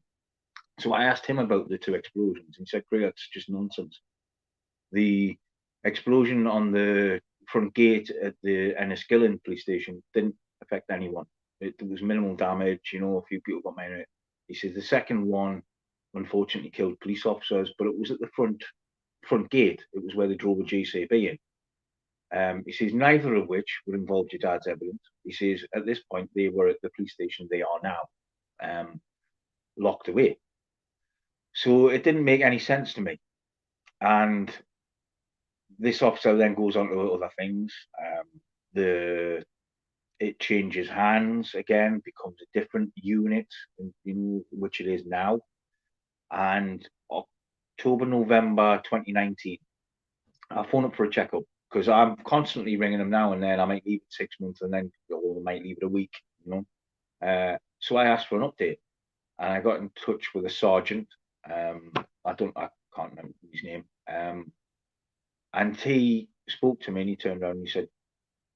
Speaker 3: So I asked him about the two explosions, and he said, Craig, that's just nonsense. The explosion on the front gate at the Enniskillen police station didn't affect anyone. There was minimal damage, a few people got married. He says the second one unfortunately killed police officers, but it was at the front gate. It was where they drove a JCB in. He says neither of which would involve your dad's evidence. He says at this point they were at the police station they are now, locked away. So it didn't make any sense to me. And this officer then goes on to other things. It changes hands again, becomes a different unit, which it is now. And October, November 2019, I phone up for a checkup because I'm constantly ringing them now and then. I might leave it 6 months and then I might leave it a week, So I asked for an update, and I got in touch with a sergeant. I can't remember his name. And he spoke to me and he turned around and he said,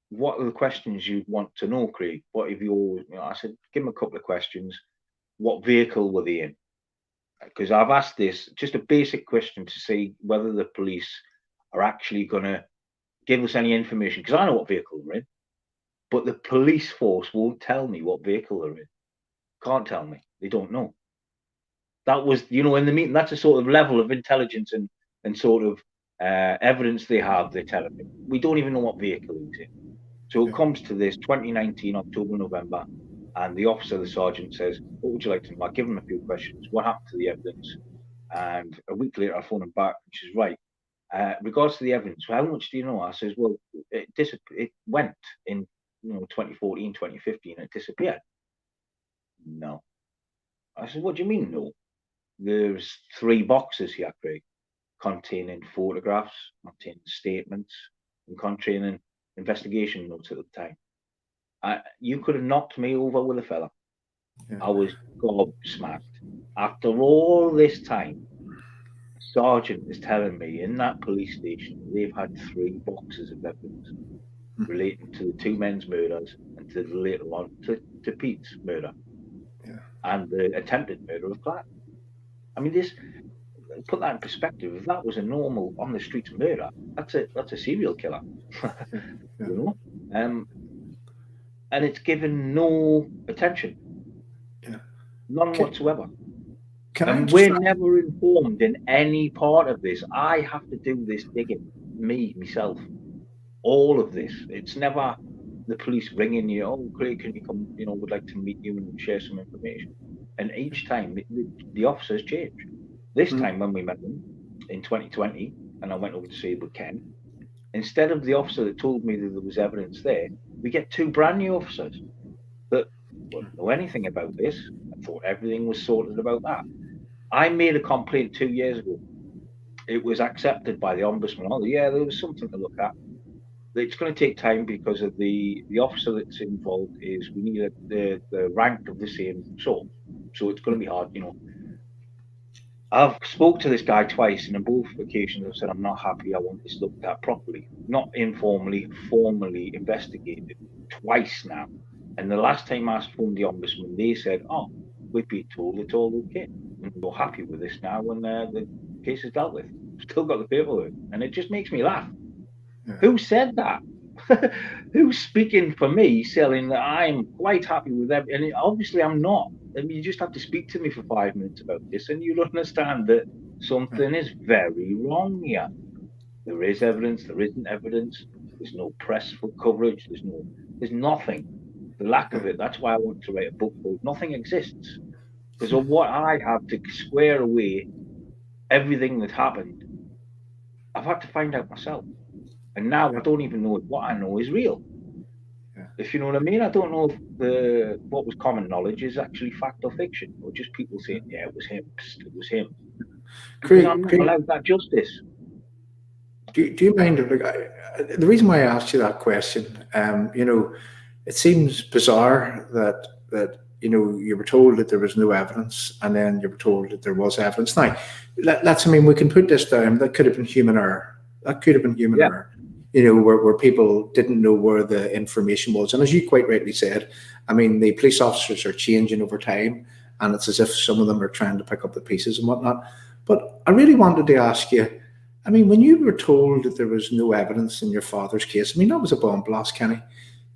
Speaker 3: "What are the questions you want to know, Craig? What have you?" I said, "Give him a couple of questions. What vehicle were they in?" Because I've asked this, just a basic question to see whether the police are actually going to give us any information. Because I know what vehicle they're in, but the police force won't tell me what vehicle they're in. Can't tell me. They don't know. That was, in the meeting, that's a sort of level of intelligence and sort of evidence they have. They're telling me. We don't even know what vehicle he's in. So it comes to this 2019, October, November, and the officer, the sergeant, says, "What would you like to know?" I give him a few questions. What happened to the evidence? And a week later, I phone him back, which is right. Regards to the evidence, how much do you know? I says, well, it went in 2014, 2015, it disappeared. No. I said, what do you mean, no? There's 3 boxes here, Craig, containing photographs, containing statements, and containing investigation notes at the time. You could have knocked me over with a fella.
Speaker 1: Yeah.
Speaker 3: I was gobsmacked. After all this time, the sergeant is telling me in that police station they've had 3 boxes of evidence relating to the 2 men's murders and to later on to Pete's murder.
Speaker 1: Yeah.
Speaker 3: And the attempted murder of Clark. I mean, put that in perspective. If that was a normal on the streets murder, that's a serial killer. You know, and it's given no attention, none whatsoever. And we're never informed in any part of this. I have to do this digging, myself. All of this. It's never the police ringing you. Oh, Craig, can you come? Would like to meet you and share some information. And each time the officers change. This time when we met them in 2020, and I went over to see with Ken, instead of the officer that told me that there was evidence there, we get 2 brand new officers that wouldn't know anything about this. I thought everything was sorted about that. I made a complaint 2 years ago. It was accepted by the ombudsman. Oh, yeah, there was something to look at. It's going to take time because of the officer that's involved is we need the rank of the same sort. So it's going to be hard, I've spoke to this guy twice, and on both occasions I've said I'm not happy. I want this looked at properly, not informally, formally investigated twice now. And the last time I phoned the ombudsman, they said, "Oh, we've been told it's all okay, and we're happy with this now when the case is dealt with." Still got the paperwork, and it just makes me laugh. Yeah. Who said that? Who's speaking for me, saying that I'm quite happy with everything? And obviously I'm not. I mean, you just have to speak to me for 5 minutes about this, and you'll understand that something is very wrong here. There is evidence, there isn't evidence. There's no press for coverage. There's nothing. The lack of it. That's why I want to write a book called "Nothing Exists," because of what I have to square away everything that happened. I've had to find out myself, and now I don't even know if what I know is real. If you know what I mean, I don't know if what was common knowledge is actually fact or fiction, or just people saying, "Yeah, it was him. It was him." Craig, I'm not allowed that justice.
Speaker 1: Do you mind? The reason why I asked you that question, it seems bizarre that you were told that there was no evidence, and then you were told that there was evidence. Now, we can put this down. That could have been human error. Error. Where people didn't know where the information was. And as you quite rightly said, I mean, the police officers are changing over time, and it's as if some of them are trying to pick up the pieces and whatnot. But I really wanted to ask you, I mean, when you were told that there was no evidence in your father's case, I mean, that was a bomb blast, Kenny.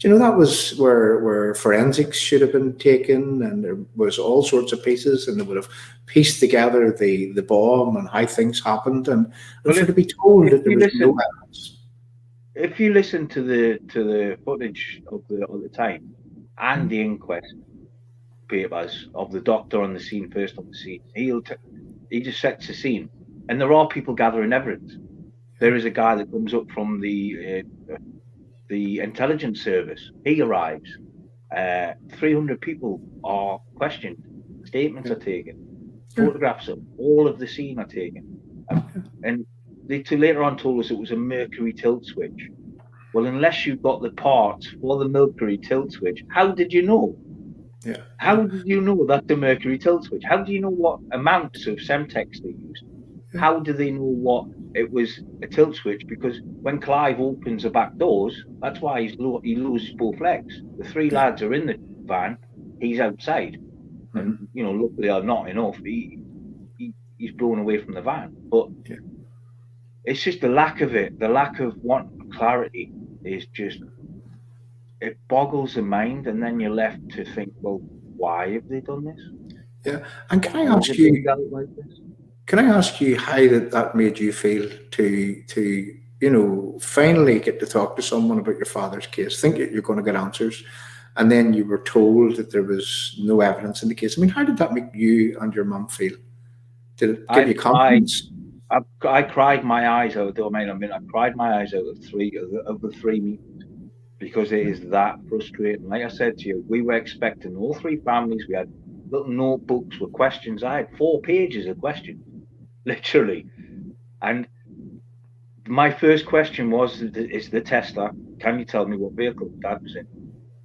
Speaker 1: That was where forensics should have been taken, and there was all sorts of pieces, and they would have pieced together the bomb and how things happened. And to be told that there was no evidence.
Speaker 3: If you listen to the footage of the time and the inquest papers of the doctor on the scene, first on the scene, he just sets the scene, and there are people gathering evidence. There is a guy that comes up from the intelligence service. He arrives. 300 people are questioned. Statements are taken. Photographs of all of the scene are taken, and they later on told us it was a mercury tilt switch. Well, unless you've got the parts for the mercury tilt switch, how did you know?
Speaker 1: Yeah.
Speaker 3: How did you know that's a mercury tilt switch? How do you know what amounts of Semtex they used? How do they know what it was a tilt switch? Because when Clive opens the back doors, that's why he loses both legs. The 3 lads are in the van, he's outside. And, luckily or not enough, he's blown away from the van. But it's just the lack of it, the lack of clarity is just, it boggles the mind, and then you're left to think, well, why have they done this?
Speaker 1: Yeah, and can I ask you how that made you feel to finally get to talk to someone about your father's case, think that you're going to get answers, and then you were told that there was no evidence in the case? I mean, how did that make you and your mum feel? Did it give you confidence?
Speaker 3: I cried my eyes out. I cried my eyes out of the 3 meetings, because it is that frustrating. Like I said to you, we were expecting all three families. We had little notebooks with questions. I had 4 pages of questions, literally. And my first question was, is the tester, can you tell me what vehicle Dad was in?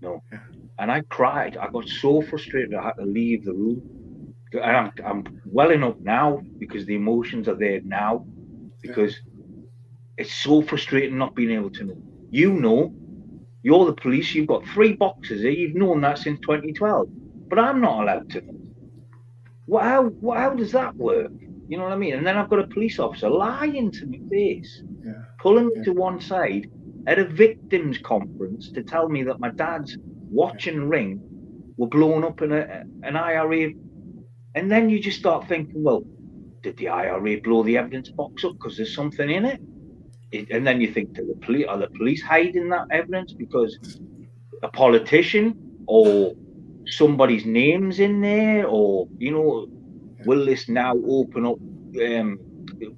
Speaker 3: No.
Speaker 1: Yeah.
Speaker 3: And I cried. I got so frustrated I had to leave the room. And I'm welling up now because the emotions are there now, because it's so frustrating not being able to know. You know, you're the police, you've got 3 boxes here, you've known that since 2012, but I'm not allowed to know. How does that work? You know what I mean? And then I've got a police officer lying to my face, pulling me to one side at a victims conference to tell me that my dad's watch and ring were blown up in an IRA. And then you just start thinking, well, did the IRA blow the evidence box up because there's something in it? And then you think, are the police hiding that evidence because a politician or somebody's name's in there? Or, you know, will this now open up the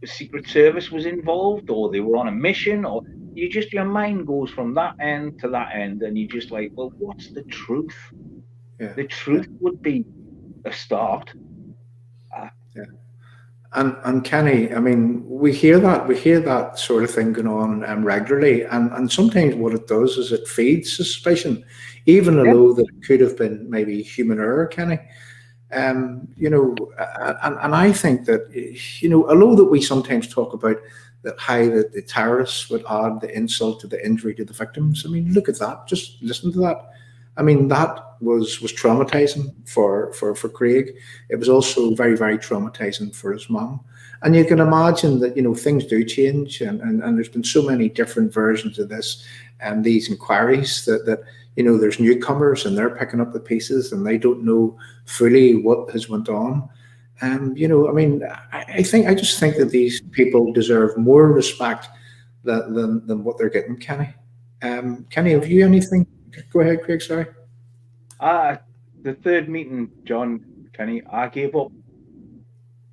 Speaker 3: Secret Service was involved, or they were on a mission? Or your mind goes from that end to that end, and you're just like, well, what's the truth? The truth would be a start.
Speaker 1: And Kenny, I mean, we hear that sort of thing going on regularly, and sometimes what it does is it feeds suspicion, even though that it could have been maybe human error, Kenny. You know, and I think that, you know, although that we sometimes talk about that how the terrorists would add the insult to the injury to the victims. I mean, look at that. Just listen to that. I mean, that was traumatizing for Craig. It was also very, very traumatizing for his mum. And you can imagine that, you know, things do change, and there's been so many different versions of this and these inquiries that you know, there's newcomers and they're picking up the pieces and they don't know fully what has went on. You know, I mean, I just think that these people deserve more respect than what they're getting, Kenny. Kenny, have you anything? Go ahead, Craig, sorry.
Speaker 3: The third meeting, John, Kenny, I gave up.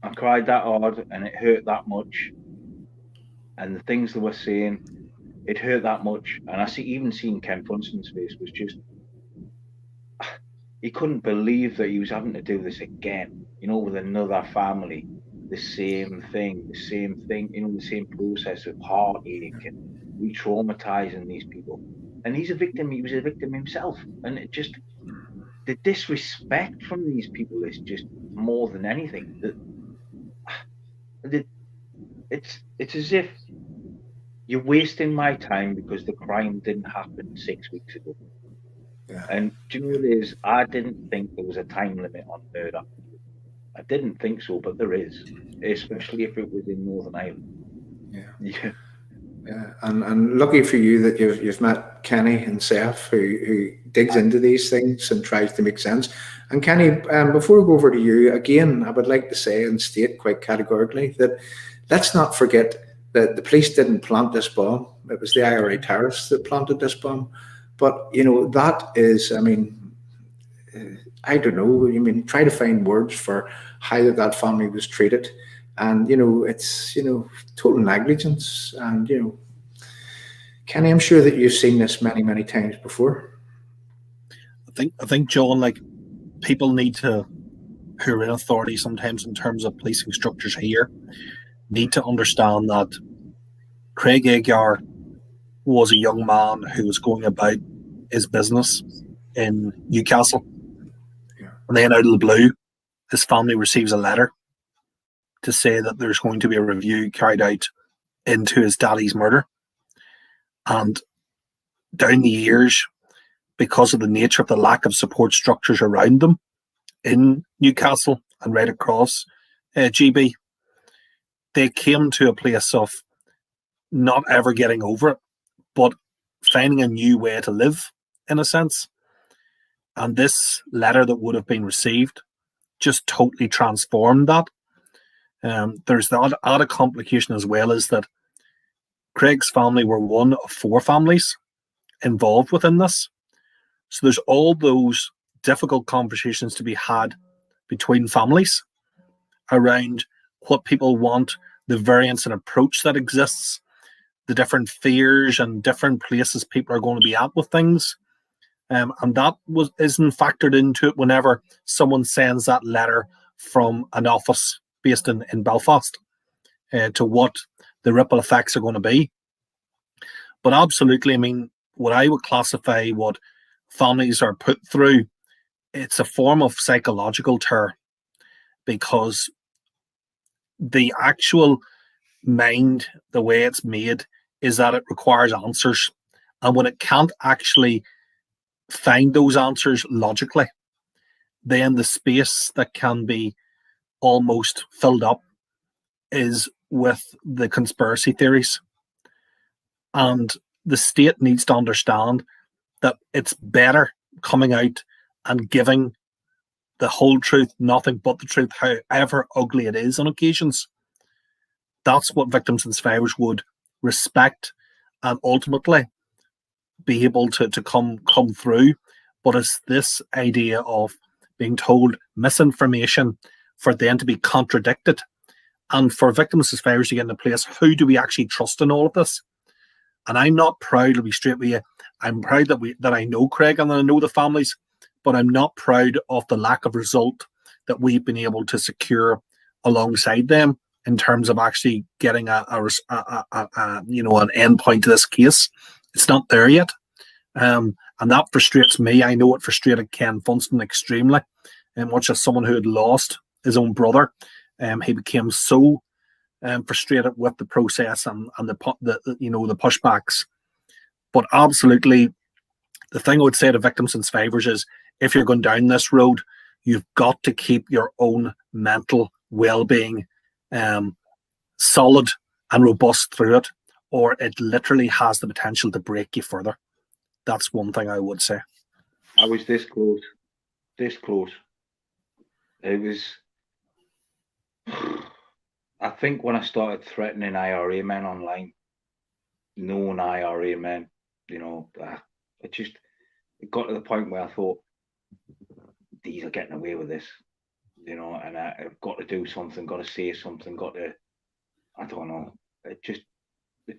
Speaker 3: I cried that hard and it hurt that much. And the things they were saying, it hurt that much. And even seeing Ken Funston's face was just, he couldn't believe that he was having to do this again, you know, with another family. The same thing, you know, the same process of heartache and re-traumatizing these people. And he was a victim himself. And it just, the disrespect from these people is just more than anything. It's as if you're wasting my time because the crime didn't happen 6 weeks ago.
Speaker 1: Yeah.
Speaker 3: And do you know what it is? I didn't think there was a time limit on murder. I didn't think so, but there is, especially if it was in Northern Ireland. Yeah.
Speaker 1: And lucky for you that you've met Kenny and Seth, who digs into these things and tries to make sense. And Kenny, before we go over to you again, I would like to say and state quite categorically that let's not forget that the police didn't plant this bomb. It was the IRA terrorists that planted this bomb. But you know, that is, I mean, I don't know. I mean, try to find words for how that family was treated. And, you know, it's, you know, total negligence. And, you know, Kenny, I'm sure that you've seen this many, many times before.
Speaker 2: I think, John, like, people need to, who are in authority sometimes in terms of policing structures here, need to understand that Craig Agar was a young man who was going about his business in Newcastle.
Speaker 1: Yeah.
Speaker 2: And then out of the blue, his family receives a letter to say that there's going to be a review carried out into his daddy's murder. And down the years, because of the nature of the lack of support structures around them in Newcastle and right across GB, they came to a place of not ever getting over it, but finding a new way to live, in a sense. And this letter that would have been received just totally transformed that. There's the added complication as well, is that Craig's family were one of 4 families involved within this. So there's all those difficult conversations to be had between families around what people want, the variance in approach that exists, the different fears and different places people are going to be at with things. And that isn't factored into it whenever someone sends that letter from an office based in Belfast to what the ripple effects are going to be. But absolutely, I mean, what I would classify what families are put through, it's a form of psychological terror, because the actual mind, the way it's made, is that it requires answers. And when it can't actually find those answers logically, then the space that can be almost filled up is with the conspiracy theories. And the state needs to understand that it's better coming out and giving the whole truth, nothing but the truth, however ugly it is on occasions. That's what victims and survivors would respect and ultimately be able to come through. But it's this idea of being told misinformation for them to be contradicted, and for victims and survivors to get in a place, who do we actually trust in all of this? And I'm not proud to be straight with you. I'm proud that I know Craig and I know the families, but I'm not proud of the lack of result that we've been able to secure alongside them in terms of actually getting an end point to this case. It's not there yet. And that frustrates me. I know it frustrated Ken Funston extremely, and much as someone who had lost his own brother, he became so frustrated with the process and the pushbacks. But absolutely, the thing I would say to victims and survivors is, if you're going down this road, you've got to keep your own mental well-being solid and robust through it, or it literally has the potential to break you further. That's one thing I would say.
Speaker 3: I was this close. It was, I think when I started threatening IRA men online, known IRA men, it got to the point where I thought, these are getting away with this, and I've got to do something, got to say something, I don't know. It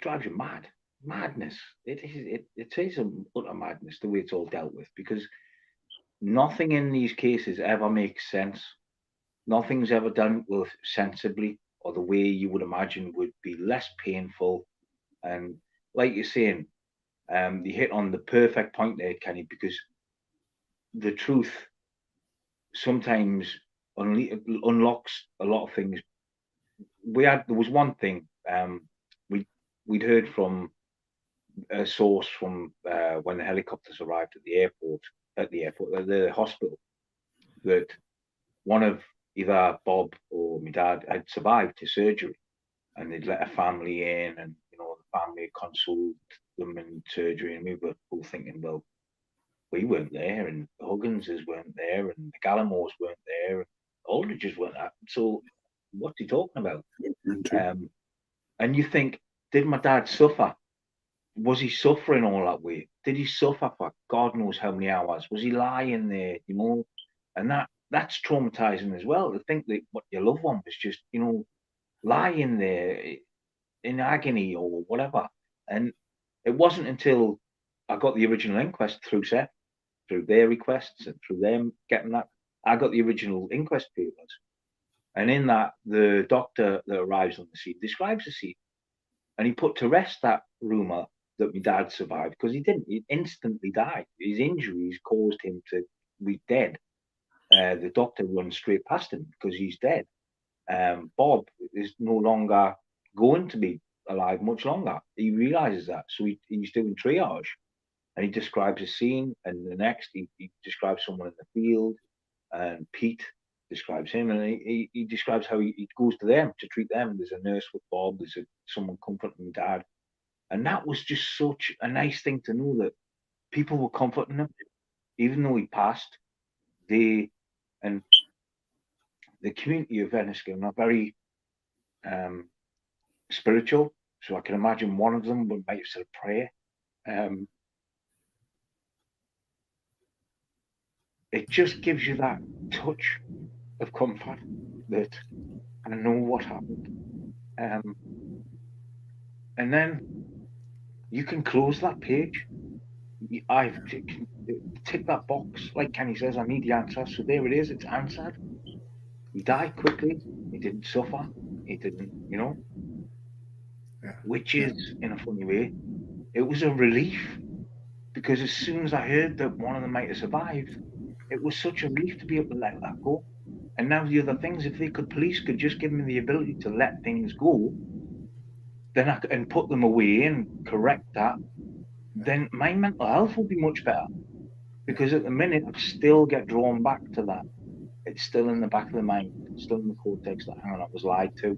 Speaker 3: drives you mad. Madness. It is an utter madness the way it's all dealt with, because nothing in these cases ever makes sense. Nothing's ever done with sensibly, or the way you would imagine would be less painful. And like you're saying, you hit on the perfect point there, Kenny, because the truth sometimes unlocks a lot of things. There was one thing we'd heard from a source from when the helicopters arrived at the hospital, that one of either Bob or my dad had survived his surgery, and they'd let a family in, and the family had consoled them in surgery, and we were all thinking, well, we weren't there, and the Hugginses weren't there, and the Gallimores weren't there, and the Aldridges weren't there. So what's he talking about? And you think, did my dad suffer? Was he suffering all that way? Did he suffer for God knows how many hours? Was he lying there, And that's traumatizing as well, to think that what your loved one was just, lying there in agony or whatever. And it wasn't until I got the original inquest through Seth, through their requests and through them getting that, I got the original inquest papers. And in that, the doctor that arrives on the scene describes the scene. And he put to rest that rumour that my dad survived, because he didn't. He instantly died. His injuries caused him to be dead. The doctor runs straight past him because he's dead. Bob is no longer going to be alive much longer. He realizes that. So he's doing triage, and he describes a scene. And the next, he describes someone in the field, and Pete describes him, and he describes how he goes to them to treat them. There's a nurse with Bob. There's someone comforting Dad. And that was just such a nice thing to know, that people were comforting him, even though he passed. And the community of Enniskillen are very spiritual, so I can imagine one of them might have said a prayer. It just gives you that touch of comfort that I know what happened. And then you can close that page. I've ticked that box. Like Kenny says, I need the answer. So there it is. It's answered. He died quickly. He didn't suffer. He didn't,
Speaker 1: Yeah.
Speaker 3: which is, in a funny way, it was a relief, because as soon as I heard that one of them might have survived, it was such a relief to be able to let that go. And now the other things, if police could just give me the ability to let things go, then and put them away and correct that, then my mental health will be much better. Because at the minute, I still get drawn back to that. It's still in the back of the mind, it's still in the cortex that, hang on, I was lied to,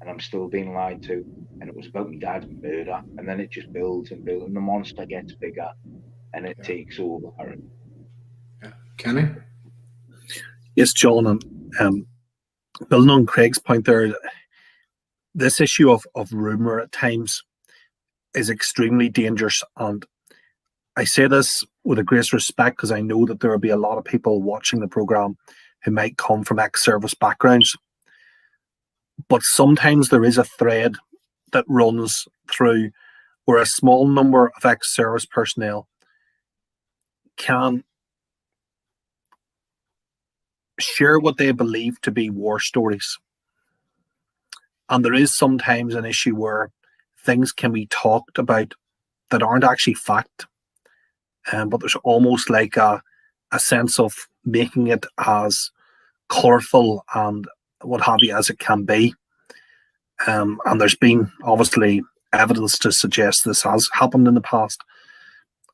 Speaker 3: and I'm still being lied to, and it was about my dad's murder, and then it just builds and builds, and the monster gets bigger, and it takes over.
Speaker 1: Yeah. Kenny?
Speaker 2: Yes, John, and building on Craig's point there, this issue of rumour at times is extremely dangerous. And I say this with a great respect, because I know that there will be a lot of people watching the programme who might come from ex-service backgrounds. But sometimes there is a thread that runs through where a small number of ex-service personnel can share what they believe to be war stories. And there is sometimes an issue where things can be talked about that aren't actually fact. But there's almost like a sense of making it as colourful and what have you as it can be. And there's been obviously evidence to suggest this has happened in the past.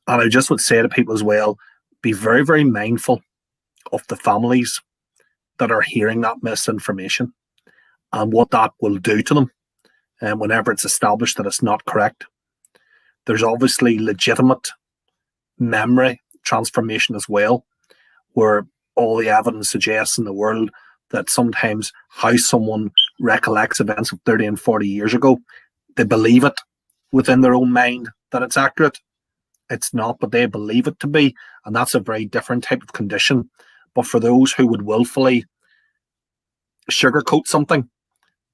Speaker 2: And I just would say to people as well, be very, very mindful of the families that are hearing that misinformation and what that will do to them whenever it's established that it's not correct. There's obviously legitimate memory transformation as well, where all the evidence suggests in the world that sometimes how someone recollects events of 30 and 40 years ago, they believe it within their own mind that it's accurate. It's not, but they believe it to be, and that's a very different type of condition. But for those who would willfully sugarcoat something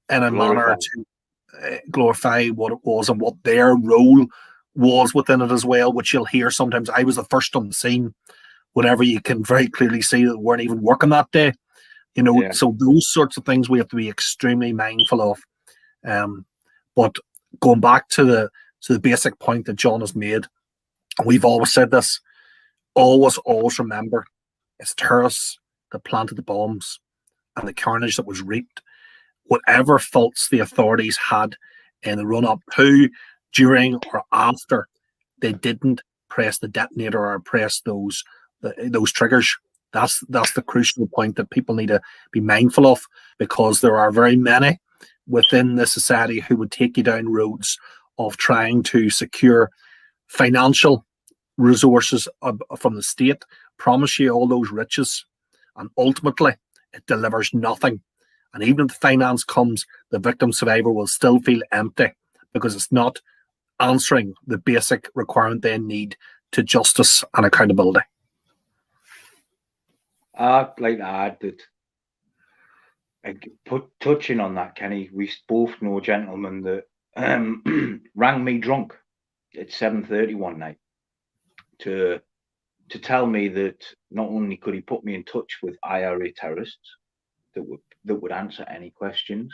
Speaker 2: in a manner to glorify what it was and what their role was within it as well, which you'll hear sometimes. I was the first on the scene, whenever you can very clearly see that we weren't even working that day. So those sorts of things we have to be extremely mindful of. But going back to the basic point that John has made, we've always said this, always remember, it's terrorists that planted the bombs and the carnage that was reaped. Whatever faults the authorities had in the run-up to, during, or after, they didn't press the detonator or press those triggers. That's the crucial point that people need to be mindful of, because there are very many within the society who would take you down roads of trying to secure financial resources from the state, promise you all those riches, and ultimately it delivers nothing. And even if the finance comes, the victim survivor will still feel empty, because it's not answering the basic requirement they need to justice and accountability.
Speaker 3: I'd like to add that, touching on that, Kenny, we both know a gentleman that rang me drunk at 7:30 one night to tell me that not only could he put me in touch with IRA terrorists that would answer any questions,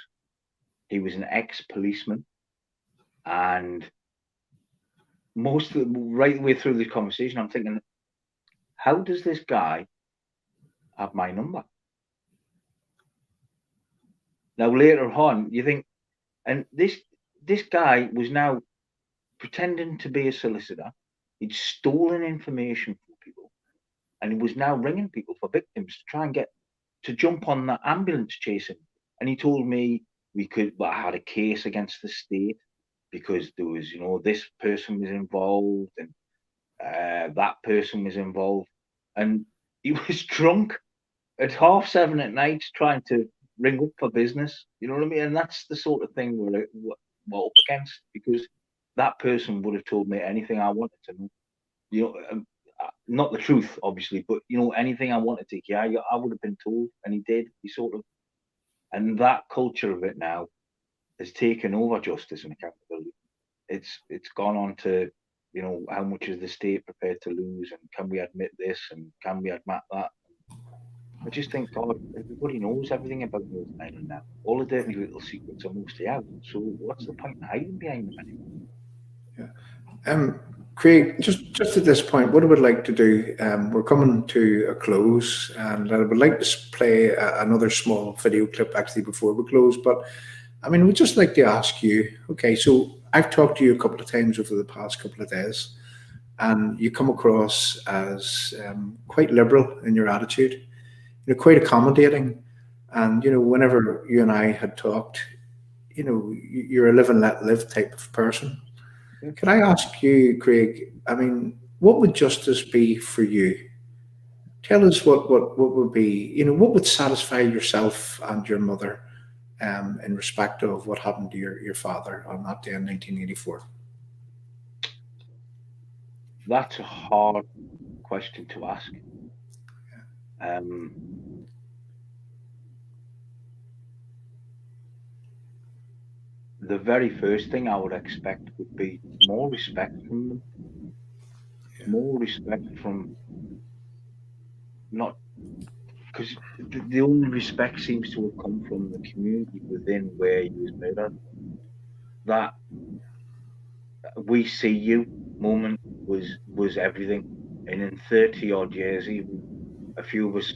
Speaker 3: he was an ex-policeman, and right the way through the conversation, I'm thinking, how does this guy have my number? Now later on, you think, and this guy was now pretending to be a solicitor. He'd stolen information from people, and he was now ringing people for victims to try and get to jump on that ambulance chasing. And he told me I had a case against the state because there was, this person was involved and that person was involved, and he was drunk at 7:30 at night trying to ring up for business. You know what I mean? And that's the sort of thing we're up against, because that person would have told me anything I wanted to know. Not the truth, obviously, but anything I wanted to hear, I would have been told, and he did. And that culture of it now has taken over justice and accountability. it's gone on to, you know, how much is the state prepared to lose, and can we admit this, and can we admit that? I just think, God, everybody knows everything about Northern Ireland now. All the dirty little secrets are mostly out. So what's the point in hiding behind them anymore?
Speaker 1: Craig, just at this point, what I would like to do, we're coming to a close, and I would like to play another small video clip actually before we close. But I mean, we'd just like to ask you, okay, so I've talked to you a couple of times over the past couple of days, and you come across as quite liberal in your attitude, you know, quite accommodating. And, you know, whenever you and I had talked, you know, you're a live and let live type of person. Could I ask you, Craig, I mean, what would justice be for you? Tell us what would be, you know, what would satisfy yourself and your mother in respect of what happened to your father on that day in 1984?
Speaker 3: That's a hard question to ask. The very first thing I would expect would be more respect from them. More respect from, not because the only respect seems to have come from the community within where he was murdered. That "we see you" moment was everything. And in 30 odd years, even a few of us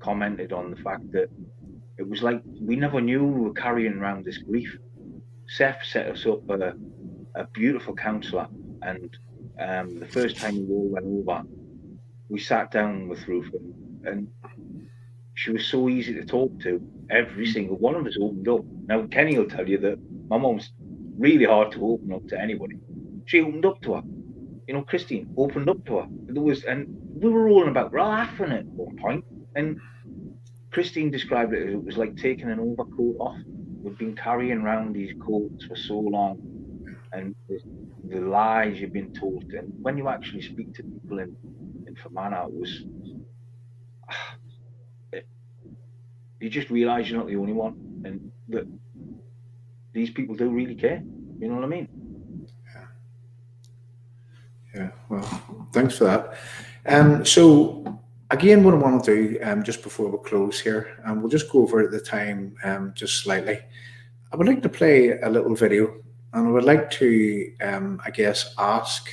Speaker 3: commented on the fact that it was like we never knew we were carrying around this grief. Seth set us up a beautiful counsellor, and the first time we all went over, we sat down with Ruth, and she was so easy to talk to. Every single one of us opened up. Now, Kenny will tell you that my mum's really hard to open up to anybody. She opened up to her. You know, Christine opened up to her. And we were all about laughing at one point. And Christine described it as it was like taking an overcoat off. We've been carrying around these coats for so long, and the lies you've been told. And when you actually speak to people in Fermanagh, it was, you just realise you're not the only one, and that these people do really care. You know what I mean?
Speaker 1: Yeah. Well, thanks for that. So again, what I want to do, just before we close here, we'll just go over the time just slightly. I would like to play a little video, and I would like to, I guess, ask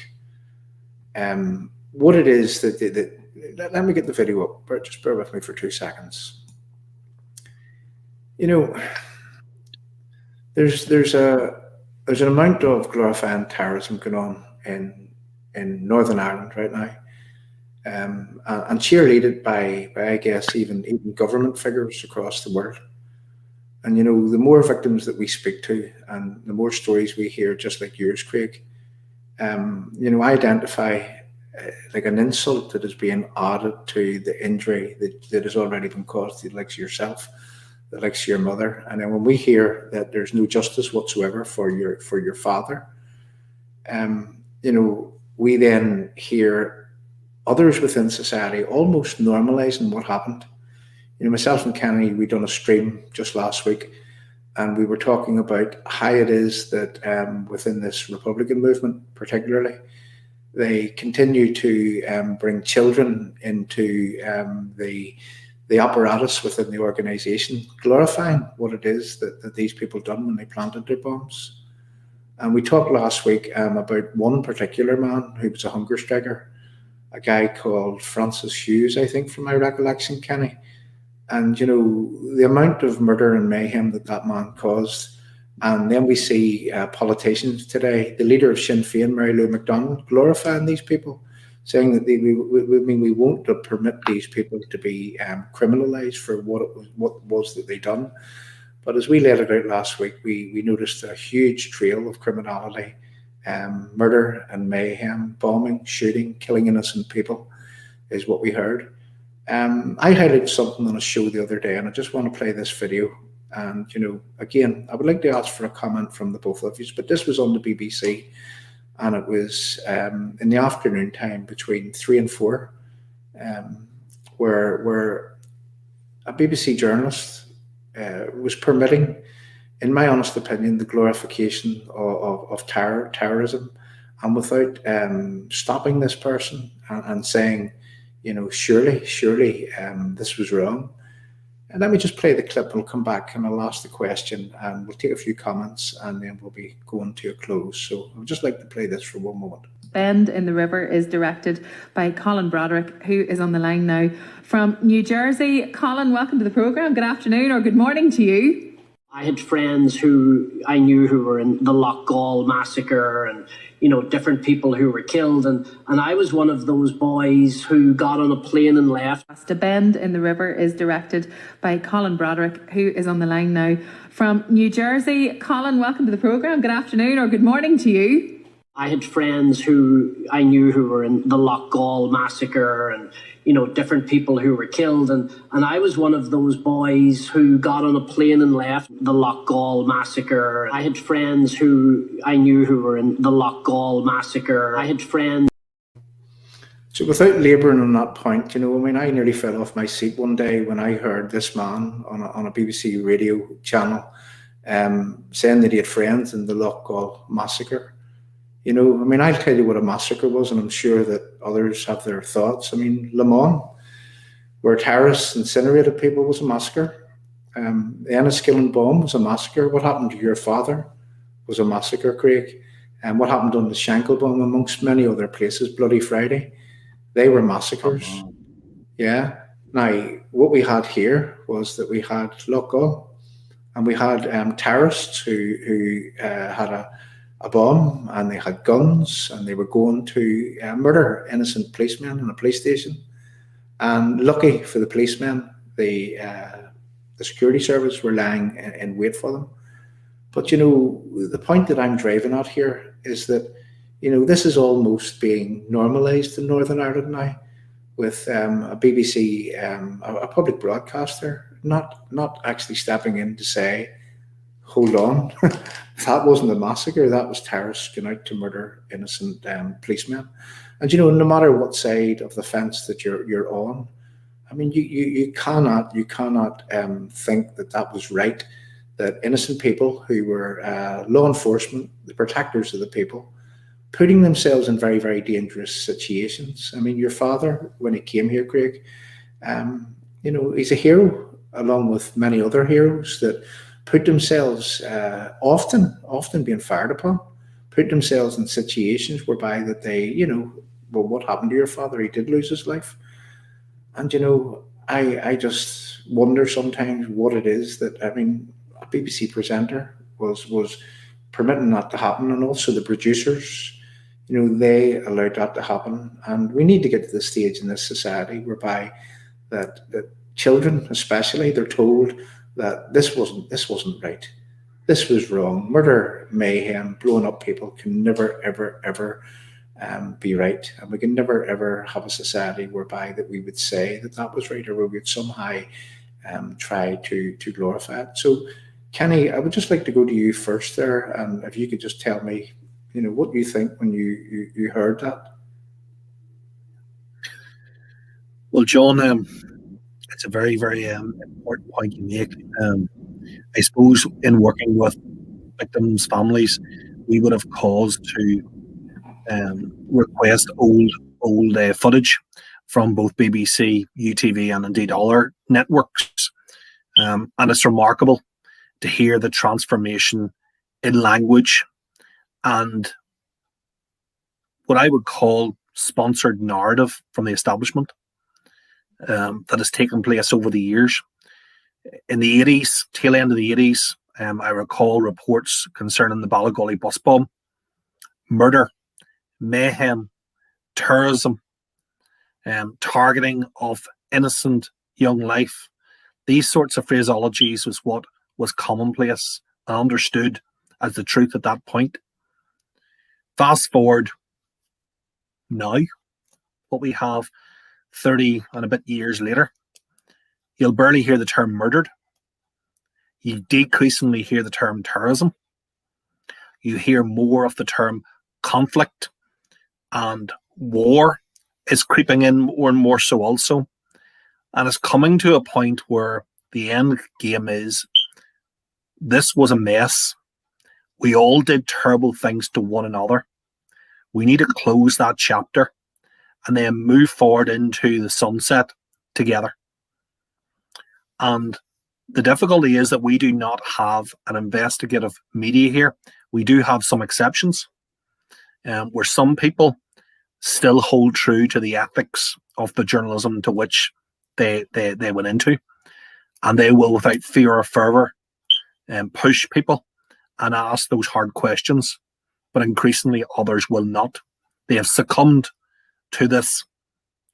Speaker 1: what it is that let me get the video up. But just bear with me for 2 seconds. You know, there's an amount of glorifying terrorism going on in Northern Ireland right now, and cheerleaded by I guess even government figures across the world. And you know, the more victims that we speak to, and the more stories we hear, just like yours, Craig, you know, I identify like an insult that is being added to the injury that has already been caused to the likes of yourself, the likes of your mother. And then when we hear that there's no justice whatsoever for your father, you know, we then hear others within society almost normalizing what happened. You know, myself and Kenny, we done a stream just last week, and we were talking about how it is that within this Republican movement, particularly, they continue to bring children into the apparatus within the organisation, glorifying what it is that these people done when they planted their bombs. And we talked last week about one particular man who was a hunger striker, a guy called Francis Hughes, I think, from my recollection, Kenny. And, you know, the amount of murder and mayhem that man caused. And then we see politicians today, the leader of Sinn Féin, Mary Lou McDonald, glorifying these people, saying that we won't permit these people to be criminalised for what it was that they done. But as we laid it out last week, we noticed a huge trail of criminality, murder and mayhem, bombing, shooting, killing innocent people is what we heard. I highlighted something on a show the other day, and I just want to play this video. And, you know, again, I would like to ask for a comment from the both of you, but this was on the BBC, and it was in the afternoon time between 3 and 4, where a BBC journalist was permitting in my honest opinion, the glorification of terrorism, and without stopping this person and saying, surely this was wrong. And let me just play the clip. We'll come back and I'll ask the question and we'll take a few comments and then we'll be going to a close. So I would just like to play this for one moment.
Speaker 8: Bend in the River is directed by Colin Broderick, who is on the line now from New Jersey. Colin, welcome to the programme. Good afternoon or good morning to you.
Speaker 9: I had friends who I knew who were in the Loughgall massacre and, different people who were killed. And I was one of those boys who got on a plane and left.
Speaker 8: To Bend in the River is directed by Colin Broderick, who is on the line now from New Jersey. Colin, welcome to the programme. Good afternoon or good morning to you.
Speaker 9: I had friends who I knew who were in the Loughgall massacre and, different people who were killed. And I was one of those boys who got on a plane and left the Loughgall massacre. I had friends who I knew who were in the Loughgall massacre. I had friends.
Speaker 1: So without labouring on that point, I nearly fell off my seat one day when I heard this man on a BBC radio channel saying that he had friends in the Loughgall massacre. I'll tell you what a massacre was, and I'm sure that others have their thoughts. Le Mans, where terrorists incinerated people, was a massacre. The Enniskillen bomb was a massacre. What happened to your father was a massacre, Craig. And what happened on the Shankill bomb, amongst many other places, Bloody Friday, they were massacres. Yeah. Now, what we had here was that we had Loughgall, and we had terrorists who had a bomb, and they had guns, and they were going to murder innocent policemen in a police station. And lucky for the policemen, the security service were lying in wait for them. But the point that I'm driving at here is that this is almost being normalised in Northern Ireland now, with a BBC, a public broadcaster, not actually stepping in to say, hold on, that wasn't a massacre, that was terrorists going out to murder innocent policemen. And no matter what side of the fence that you're on, you cannot think that was right, that innocent people who were law enforcement, the protectors of the people, putting themselves in very, very dangerous situations. Your father, when he came here, Craig, he's a hero, along with many other heroes that put themselves, often being fired upon, put themselves in situations whereby that they, well, what happened to your father? He did lose his life. And, I just wonder sometimes what it is that, a BBC presenter was permitting that to happen, and also the producers, they allowed that to happen. And we need to get to the stage in this society whereby that children, especially, they're told that this wasn't right. This was wrong. Murder, mayhem, blowing up people can never, ever, ever be right. And we can never, ever have a society whereby that we would say that was right, or we would somehow try to glorify it. So, Kenny, I would just like to go to you first there, and if you could just tell me, what you think when you heard that.
Speaker 2: Well, John, it's a very, very important point you make. I suppose in working with victims' families, we would have cause to request old footage from both BBC, UTV, and indeed other networks. And it's remarkable to hear the transformation in language and what I would call sponsored narrative from the establishment that has taken place over the years. In the 80s, tail end of the 80s, I recall reports concerning the Ballygolly bus bomb, murder, mayhem, terrorism, targeting of innocent young life. These sorts of phraseologies was what was commonplace and understood as the truth at that point. Fast forward now, what we have 30 and a bit years later, you'll barely hear the term murdered. You decreasingly hear the term terrorism. You hear more of the term conflict, and war is creeping in more and more so also. And it's coming to a point where the end game is This was a mess. We all did terrible things to one another. We need to close that chapter and then move forward into the sunset together. And the difficulty is that we do not have an investigative media here. We do have some exceptions, where some people still hold true to the ethics of the journalism to which they went into, and they will, without fear or fervour, push people and ask those hard questions. But increasingly, others will not. They have succumbed to this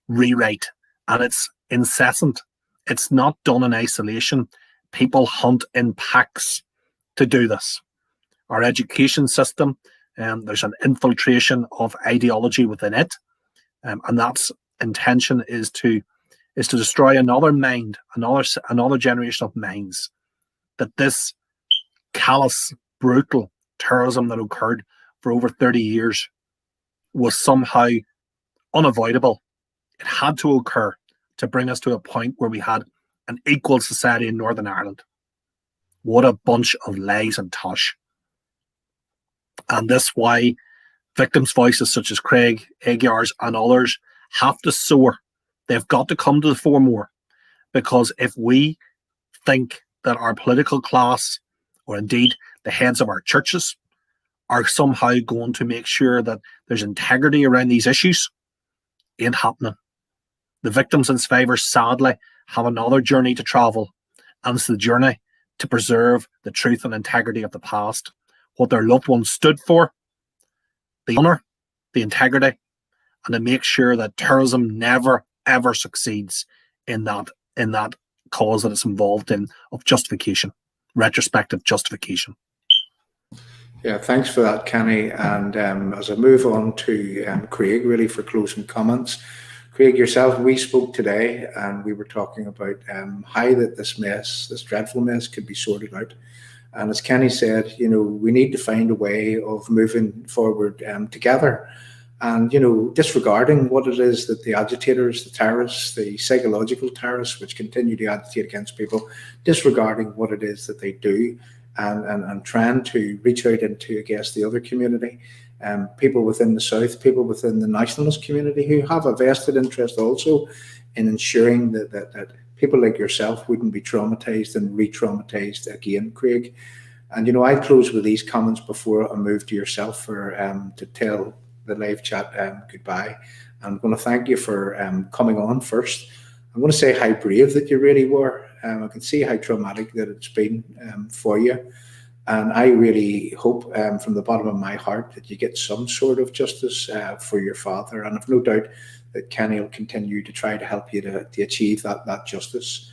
Speaker 2: rewrite, and it's incessant. It's not done in isolation. People hunt in packs to do this. Our education system, there's an infiltration of ideology within it, and that's intention is to destroy another mind, another generation of minds. That this callous, brutal terrorism that occurred for over 30 years was somehow unavoidable. It had to occur to bring us to a point where we had an equal society in Northern Ireland. What a bunch of lies and tosh. And that's why victims' voices such as Craig, Agar's and others have to soar. They've got to come to the fore more. Because if we think that our political class, or indeed the heads of our churches, are somehow going to make sure that there's integrity around these issues, ain't happening. The victims and survivors, sadly, have another journey to travel, and it's the journey to preserve the truth and integrity of the past, what their loved ones stood for, the honour, the integrity, and to make sure that terrorism never, ever succeeds in that cause that it's involved in of justification, retrospective justification.
Speaker 1: Yeah, thanks for that, Kenny. And as I move on to Craig, really for closing comments. Craig, yourself, we spoke today and we were talking about how that this dreadful mess could be sorted out. And as Kenny said, we need to find a way of moving forward together and, disregarding what it is that the agitators, the terrorists, the psychological terrorists, which continue to agitate against people, disregarding what it is that they do and trying to reach out into, I guess, the other community. People within the South, people within the nationalist community who have a vested interest also in ensuring that people like yourself wouldn't be traumatized and re-traumatized again, Craig. And, I close with these comments before I move to yourself to tell the live chat goodbye. I'm going to thank you for coming on first. I'm going to say how brave that you really were. I can see how traumatic that it's been for you. And I really hope from the bottom of my heart that you get some sort of justice for your father. And I've no doubt that Kenny will continue to try to help you to achieve that justice.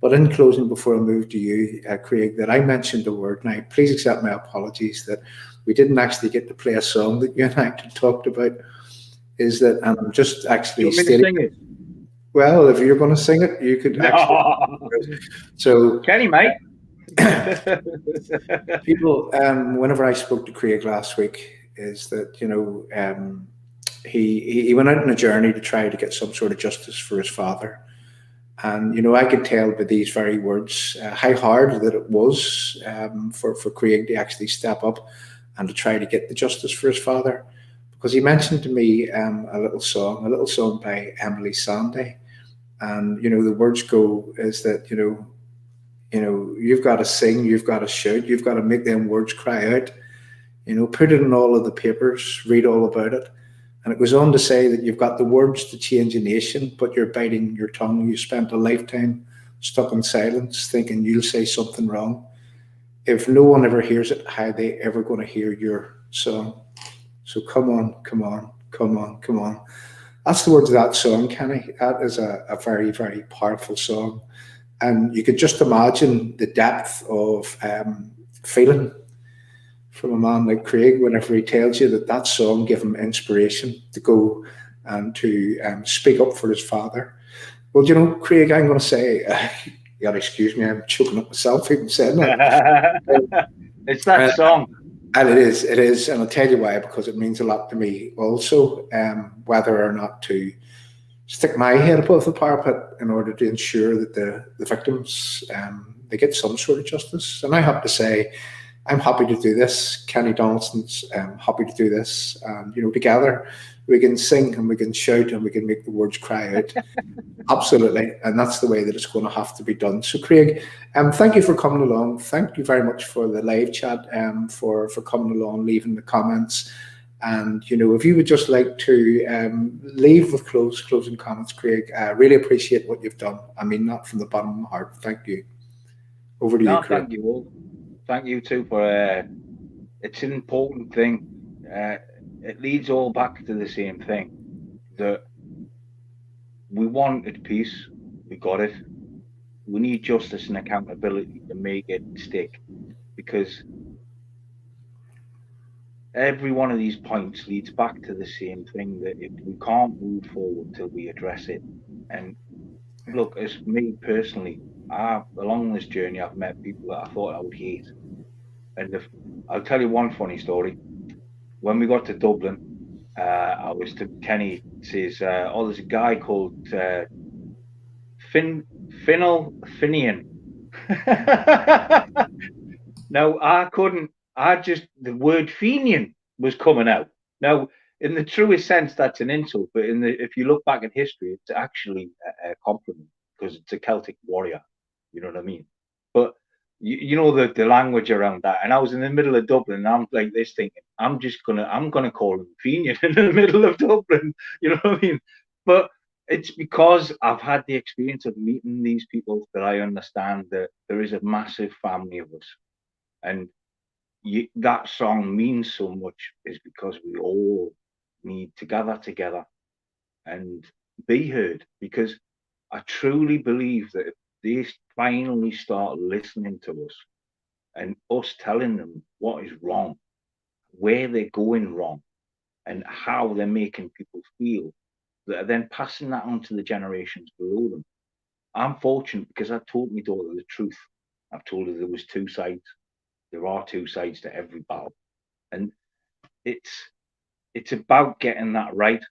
Speaker 1: But in closing, before I move to you, Craig, that I mentioned a word. Now, please accept my apologies that we didn't actually get to play a song that you and I talked about. Is that, and I'm just actually
Speaker 3: stating it.
Speaker 1: Well, if you're going to sing it, you could actually. So,
Speaker 3: Kenny, mate.
Speaker 1: People, whenever I spoke to Craig last week, is that he went out on a journey to try to get some sort of justice for his father, and I could tell by these very words how hard that it was for Craig to actually step up and to try to get the justice for his father, because he mentioned to me a little song by Emily Sandy, and the words go is that you've got to sing, you've got to shout, you've got to make them words cry out, put it in all of the papers, read all about it. And it goes on to say that you've got the words to change a nation, but you're biting your tongue. You spent a lifetime stuck in silence, thinking you'll say something wrong. If no one ever hears it, how are they ever going to hear your song? So come on, come on, come on, come on. That's the words of that song, Kenny. That is a very, very powerful song. And you could just imagine the depth of feeling from a man like Craig whenever he tells you that song gave him inspiration to go and to speak up for his father. Well, Craig, I'm going to say, you got to excuse me, I'm choking up myself even saying that.
Speaker 3: It's that song.
Speaker 1: And it is. And I'll tell you why, because it means a lot to me also, whether or not to stick my head above the parapet in order to ensure that the victims they get some sort of justice. And I have to say, I'm happy to do this. Kenny Donaldson's happy to do this. And, together we can sing and we can shout and we can make the words cry out. Absolutely. And that's the way that it's going to have to be done. So, Craig, thank you for coming along. Thank you very much for the live chat, for coming along, leaving the comments. And, if you would just like to leave with closing comments, Craig, I really appreciate what you've done. I mean that from the bottom of my heart. Thank you. Over to you, Craig.
Speaker 3: Thank you all. Thank you too for it's an important thing. It leads all back to the same thing, that we wanted peace, we got it. We need justice and accountability to make it stick, because every one of these points leads back to the same thing, that if we can't move forward till we address it. And look, as me personally, along this journey, I've met people that I thought I would hate. And I'll tell you one funny story. When we got to Dublin, I was to Kenny, says, there's a guy called Finian. Now, the word Fenian was coming out. Now, in the truest sense, that's an insult, but if you look back in history, it's actually a compliment, because it's a Celtic warrior. You know what I mean? But you know the language around that. And I was in the middle of Dublin, and I'm like this thinking, I'm gonna call him Fenian in the middle of Dublin. You know what I mean? But it's because I've had the experience of meeting these people that I understand that there is a massive family of us. And that song means so much, is because we all need to gather together and be heard. Because I truly believe that if they finally start listening to us and us telling them what is wrong, where they're going wrong, and how they're making people feel, that are then passing that on to the generations below them. I'm fortunate because I told my daughter the truth. I've told her there was two sides. There are two sides to every battle. And it's about getting that right,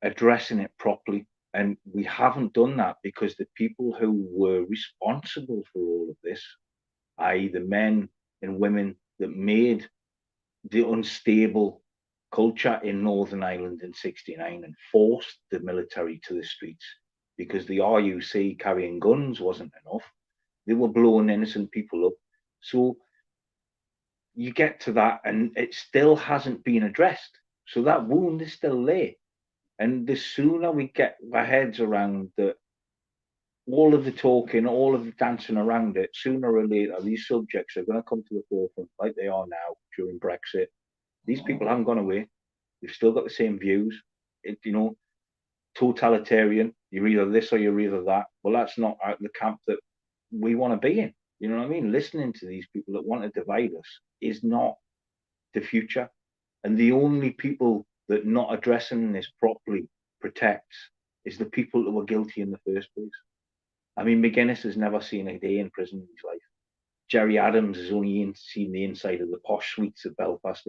Speaker 3: addressing it properly. And we haven't done that because the people who were responsible for all of this, i.e. the men and women that made the unstable culture in Northern Ireland in '69 and forced the military to the streets, because the RUC carrying guns wasn't enough. They were blowing innocent people up. So you get to that and it still hasn't been addressed. So that wound is still there. And the sooner we get our heads around that, all of the talking, all of the dancing around it, sooner or later, these subjects are going to come to the forefront like they are now during Brexit. These people haven't gone away. They've still got the same views. Totalitarian. You're either this or you're either that. Well, that's not the camp that we want to be in. You know what I mean? Listening to these people that want to divide us is not the future. And the only people that not addressing this properly protects is the people that were guilty in the first place. I mean, McGuinness has never seen a day in prison in his life. Jerry Adams has only seen the inside of the posh suites at Belfast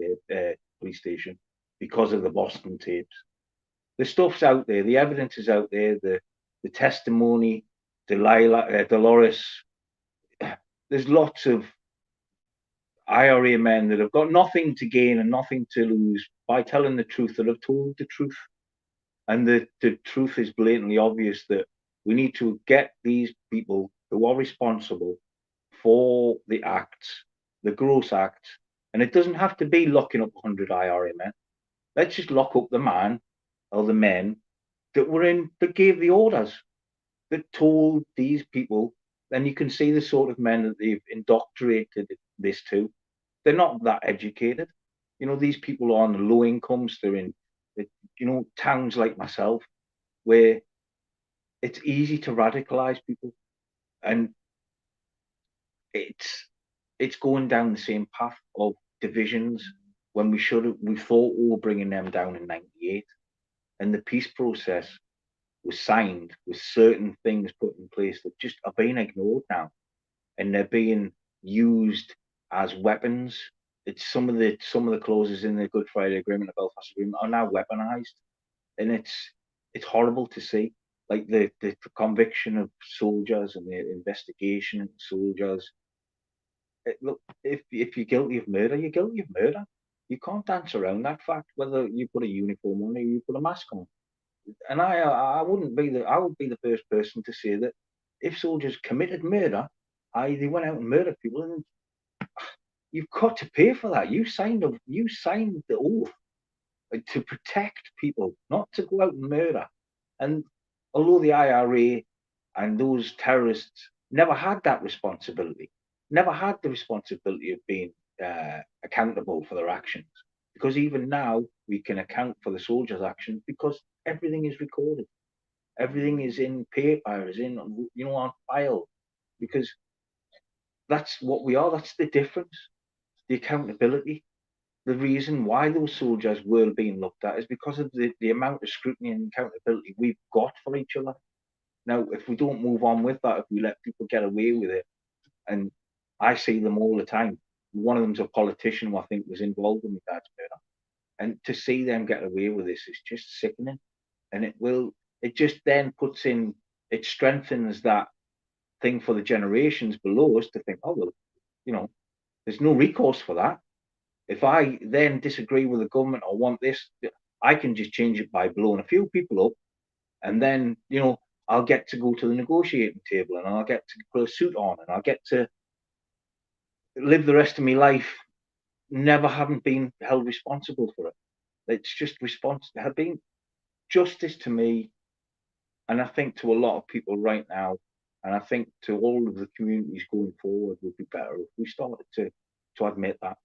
Speaker 3: police station because of the Boston tapes. The stuff's out there. The evidence is out there. The testimony, Dolores. There's lots of IRA men that have got nothing to gain and nothing to lose by telling the truth, that have told the truth. And the truth is blatantly obvious, that we need to get these people who are responsible for the acts, the gross acts. And it doesn't have to be locking up 100 IRA men. Let's just lock up the man or the men that gave the orders, that told these people. And you can see the sort of men that they've indoctrinated this to. They're not that educated. These people are on low incomes. They're in, towns like myself, where it's easy to radicalize people. And it's going down the same path of divisions, when we thought we were bringing them down in '98. And the peace process was signed with certain things put in place that just are being ignored now. And they're being used as weapons. It's some of the clauses in the Good Friday Agreement, the Belfast Agreement, are now weaponized. And it's horrible to see. Like the conviction of soldiers and the investigation into soldiers. Look, if you're guilty of murder, you're guilty of murder. You can't dance around that fact, whether you put a uniform on or you put a mask on. And I would be the first person to say that if soldiers committed murder, they went out and murdered people, and you've got to pay for that. You signed the oath to protect people, not to go out and murder. And although the IRA and those terrorists never had that responsibility, never had the responsibility of being accountable for their actions, because even now we can account for the soldiers' actions because everything is recorded, everything is in paper, is in on file, because that's what we are. That's the difference, the accountability. The reason why those soldiers were being looked at is because of the amount of scrutiny and accountability we've got for each other. Now, if we don't move on with that, if we let people get away with it, and I see them all the time. One of them's a politician who I think was involved in my dad's murder. And to see them get away with this is just sickening. And it just then it strengthens that thing for the generations below us to think, oh, well, there's no recourse for that. If I then disagree with the government or want this, I can just change it by blowing a few people up. And then, I'll get to go to the negotiating table and I'll get to put a suit on and I'll get to live the rest of my life never having been held responsible for it. It's just have been justice to me, and I think to a lot of people right now, and I think to all of the communities going forward would be better if we started to admit that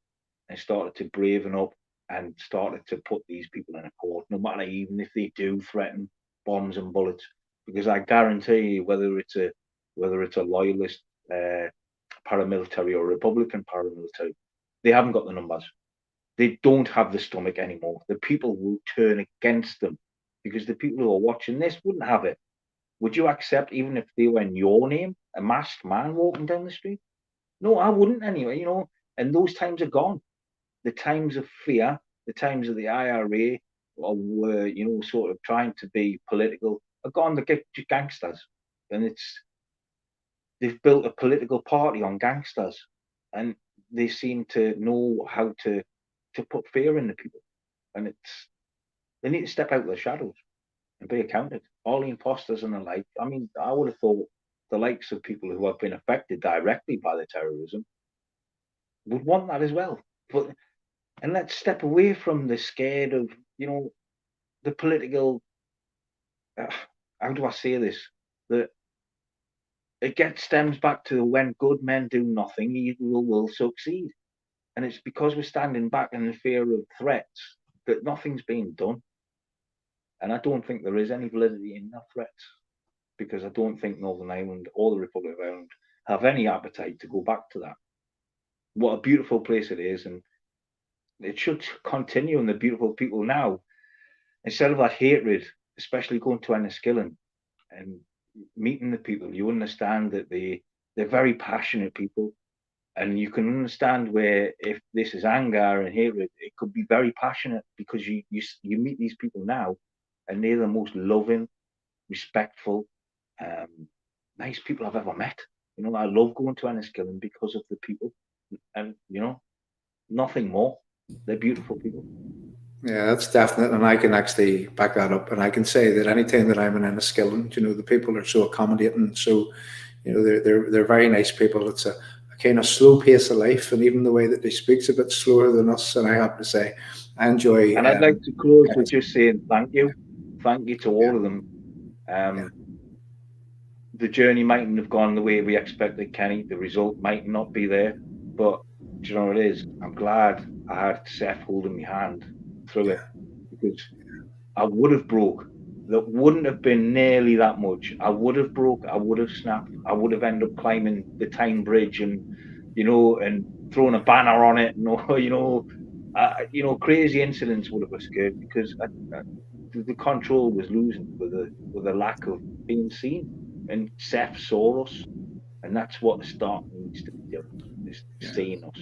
Speaker 3: and started to braven up and started to put these people in a court, no matter even if they do threaten bombs and bullets, because I guarantee you, whether it's a loyalist paramilitary or Republican paramilitary, they haven't got the numbers. They don't have the stomach anymore. The people will turn against them because the people who are watching this wouldn't have it. Would you accept, even if they were in your name, a masked man walking down the street? No, I wouldn't anyway, and those times are gone. The times of fear, the times of the IRA were, sort of trying to be political, are gone. They're gangsters. And they've built a political party on gangsters. And they seem to know how to put fear in the people. And they need to step out of the shadows and be accounted. All the imposters and the like. I mean, I would have thought the likes of people who have been affected directly by the terrorism would want that as well. And let's step away from the scared of, the political, how do I say this? That it stems back to when good men do nothing, evil will succeed. And it's because we're standing back in the fear of threats that nothing's being done. And I don't think there is any validity in that threats, because I don't think Northern Ireland or the Republic of Ireland have any appetite to go back to that. What a beautiful place it is, and it should continue. And the beautiful people now, instead of that hatred, especially going to Enniskillen and meeting the people, you understand that they're very passionate people. And you can understand where if this is anger and hatred, it could be very passionate, because you meet these people now and they're the most loving, respectful, nice people I've ever met. I love going to Enniskillen because of the people, and nothing more. They're beautiful people.
Speaker 1: Yeah, that's definite, and I can actually back that up. And I can say that anytime that I'm in Enniskillen, the people are so accommodating. So, they're very nice people. It's a kind of slow pace of life, and even the way that they speak's a bit slower than us. And I have to say, I enjoy.
Speaker 3: And I'd like to close with just saying thank you to all of them. The journey mightn't have gone the way we expected, Kenny. The result might not be there, but do you know what it is? I'm glad I had Seth holding my hand through it, because I would have broke. That wouldn't have been nearly that much. I would have broke. I would have snapped. I would have ended up climbing the Tyne Bridge and throwing a banner on it. Crazy incidents would have occurred, because the control was losing with a lack of being seen. And Seth saw us, and that's what the start needs to be doing, is seeing us.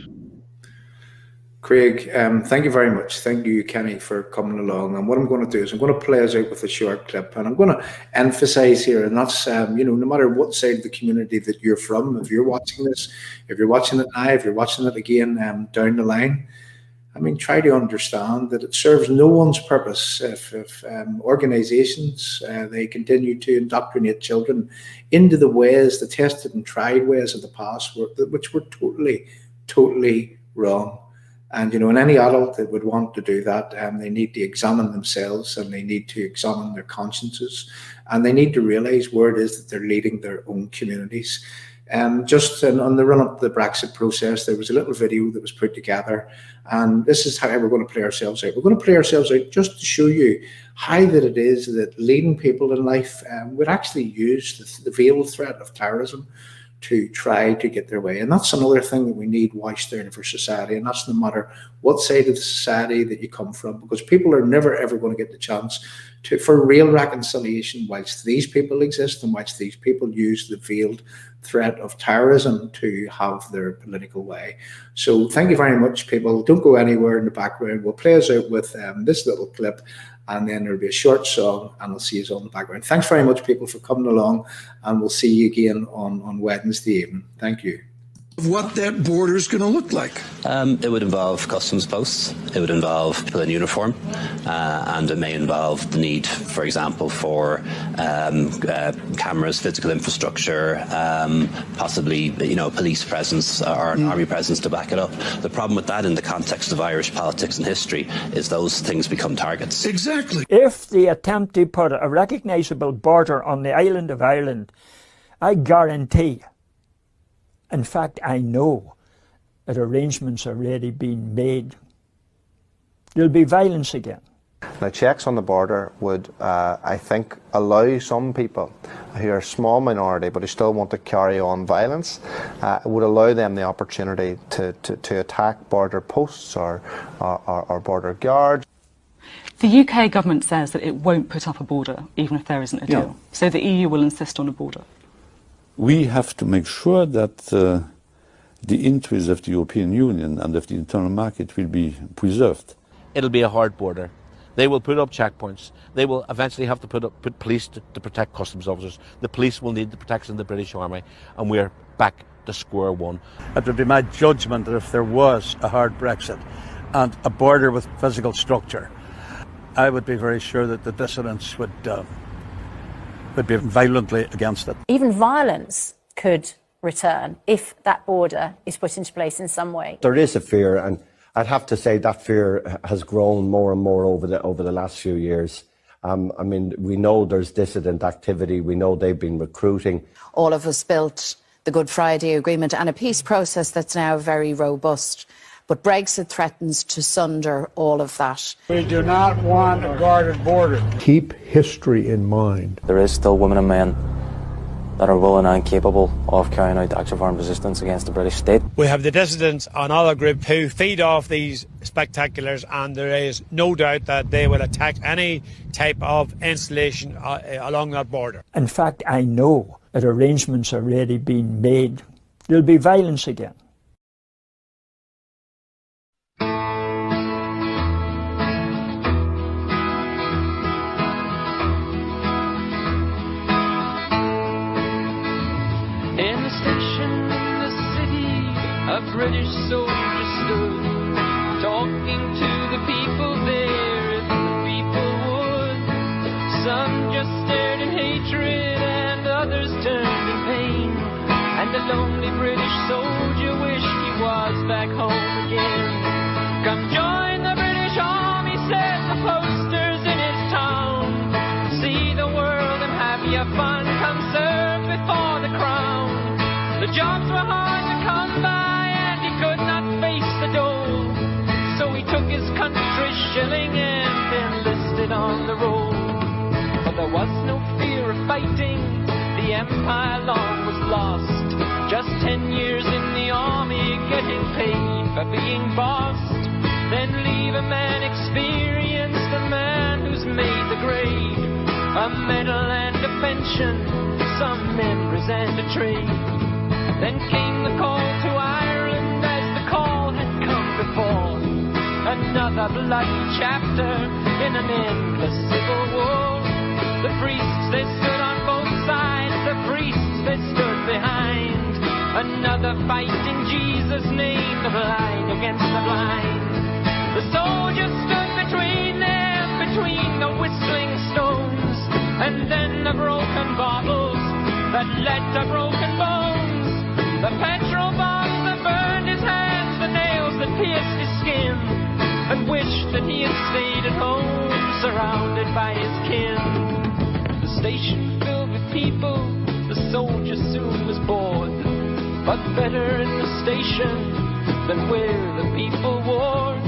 Speaker 1: Craig, thank you very much. Thank you, Kenny, for coming along. And what I'm going to do is I'm going to play us out with a short clip, and I'm going to emphasize here, and that's, no matter what side of the community that you're from, if you're watching this, if you're watching it now, if you're watching it again down the line, I mean, try to understand that it serves no one's purpose if organizations, they continue to indoctrinate children into the ways, the tested and tried ways of the past, which were totally wrong. And, and any adult that would want to do that, they need to examine themselves, and they need to examine their consciences, and they need to realize where it is that they're leading their own communities. Just on the run-up to the Brexit process, there was a little video that was put together, and this is how we're going to play ourselves out. We're going to play ourselves out just to show you how that it is that leading people in life would actually use the veiled threat of terrorism to try to get their way. And that's another thing that we need washed out of our society, and that's no matter what side of the society that you come from, because people are never ever going to get the chance for real reconciliation whilst these people exist and whilst these people use the veiled threat of terrorism to have their political way. So thank you very much, people. Don't go anywhere in the background. We'll play us out with this little clip, and then there'll be a short song, and we'll see you on the background. Thanks very much, people, for coming along, and we'll see you again on Wednesday evening. Thank you.
Speaker 10: What that border is going to look like.
Speaker 11: It would involve customs posts, it would involve people in uniform, and it may involve the need, for example, for cameras, physical infrastructure, possibly police presence or an army presence to back it up. The problem with that in the context of Irish politics and history is those things become targets.
Speaker 10: Exactly.
Speaker 12: If they attempt to put a recognisable border on the island of Ireland, I guarantee, in fact, I know that arrangements are already being made. There'll be violence again.
Speaker 13: Now, checks on the border would, I think, allow some people who are a small minority but who still want to carry on violence, would allow them the opportunity to attack border posts or border guards.
Speaker 14: The UK government says that it won't put up a border even if there isn't a deal. So the EU will insist on a border.
Speaker 15: We have to make sure that the interests of the European Union and of the internal market will be preserved.
Speaker 16: It'll be a hard border. They will put up checkpoints. They will eventually have to put police to protect customs officers. The police will need the protection of the British Army, and we're back to square one.
Speaker 17: It would be my judgment that if there was a hard Brexit and a border with physical structure, I would be very sure that the dissidents would be violently against it.
Speaker 18: Even violence could return if that border is put into place in some way.
Speaker 19: There is a fear, and I'd have to say that fear has grown more and more over the last few years. I mean, we know there's dissident activity. We know they've been recruiting.
Speaker 20: All of us built the Good Friday Agreement and a peace process that's now very robust. But Brexit threatens to sunder all of that.
Speaker 21: We do not want a guarded border.
Speaker 22: Keep history in mind.
Speaker 23: There is still women and men that are willing and capable of carrying out acts of armed resistance against the British state.
Speaker 24: We have the dissidents on our group who feed off these spectaculars, and there is no doubt that they will attack any type of installation along that border.
Speaker 12: In fact, I know that arrangements are already being made. There'll be violence again.
Speaker 25: British soldier stood, talking to the people there if the people would. Some just stared in hatred and others turned in pain. And the lonely British soldier wished he was back home again. Come join the British Army, said the posters in his town. See the world and have your fun, come serve before the crown. The jobs were hard to come by, could not face the dole, so he took his country shilling and enlisted on the roll. But there was no fear of fighting, the empire long was lost. Just 10 years in the army, getting paid for being bossed. Then leave a man experienced, a man who's made the grade, a medal and a pension, some memories and a trade. Then came the call to Ireland, as the call had come before. another bloody chapter in an endless civil war. The priests, they stood on both sides, the priests, they stood behind. Another fight in Jesus' name, the blind against the blind. The soldiers stood between them, between the whistling stones, and then the broken bottles that led to broken bones. The petrol bombs that burned his hands, the nails that pierced his skin, and wished that he had stayed at home, surrounded by his kin. The station filled with people, the soldier soon was bored. But better in the station than where the people warred.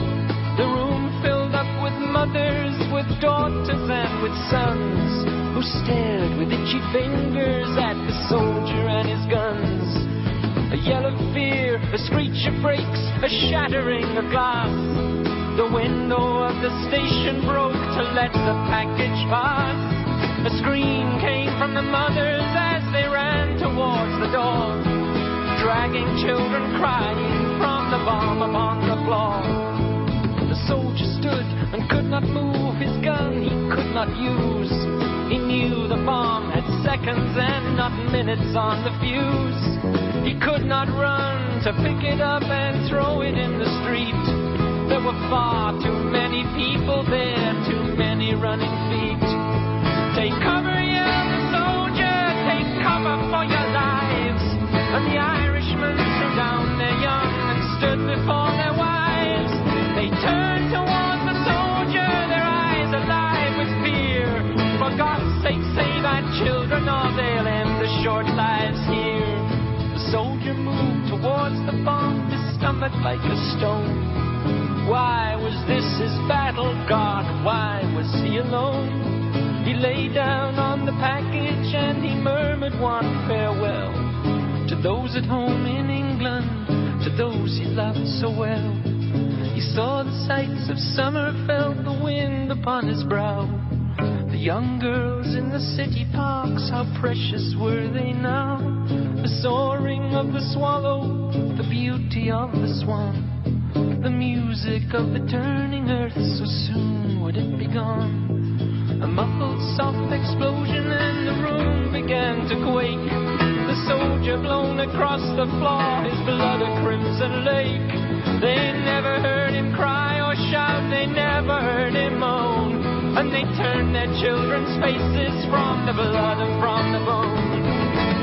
Speaker 25: The room filled up with mothers, with daughters and with sons, who stared with itchy fingers at the soldier and his guns. A yell of fear, a screech of brakes, a shattering of glass. The window of the station broke to let the package pass. A scream came from the mothers as they ran towards the door, dragging children crying from the bomb upon the floor. The soldier stood and could not move, his gun he could not use. He knew the bomb had seconds and not minutes on the fuse. He could not run to pick it up and throw it in the street. There were far too many people there, too many running feet. Take cover, yelled the soldier, take cover for your lives. And the Irishmen threw down their young and stood before their wives. They turned towards the soldier, their eyes alive with fear. For God's sake, save our children, or they'll end the short lives here. The soldier moved towards the bomb, his stomach like a stone. Why was this his battle, God? Why was he alone? He lay down on the package and he murmured one farewell to those at home in England, to those he loved so well. He saw the sights of summer, felt the wind upon his brow. The young girls in the city parks, how precious were they now? The soaring of the swallow, the beauty of the swan, the music of the turning earth, so soon would it be gone. A muffled soft explosion and the room began to quake. The soldier blown across the floor, his blood a crimson lake. They never heard him cry or shout, they never heard him moan. And they turned their children's faces from the blood and from the bone.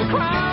Speaker 25: The crowd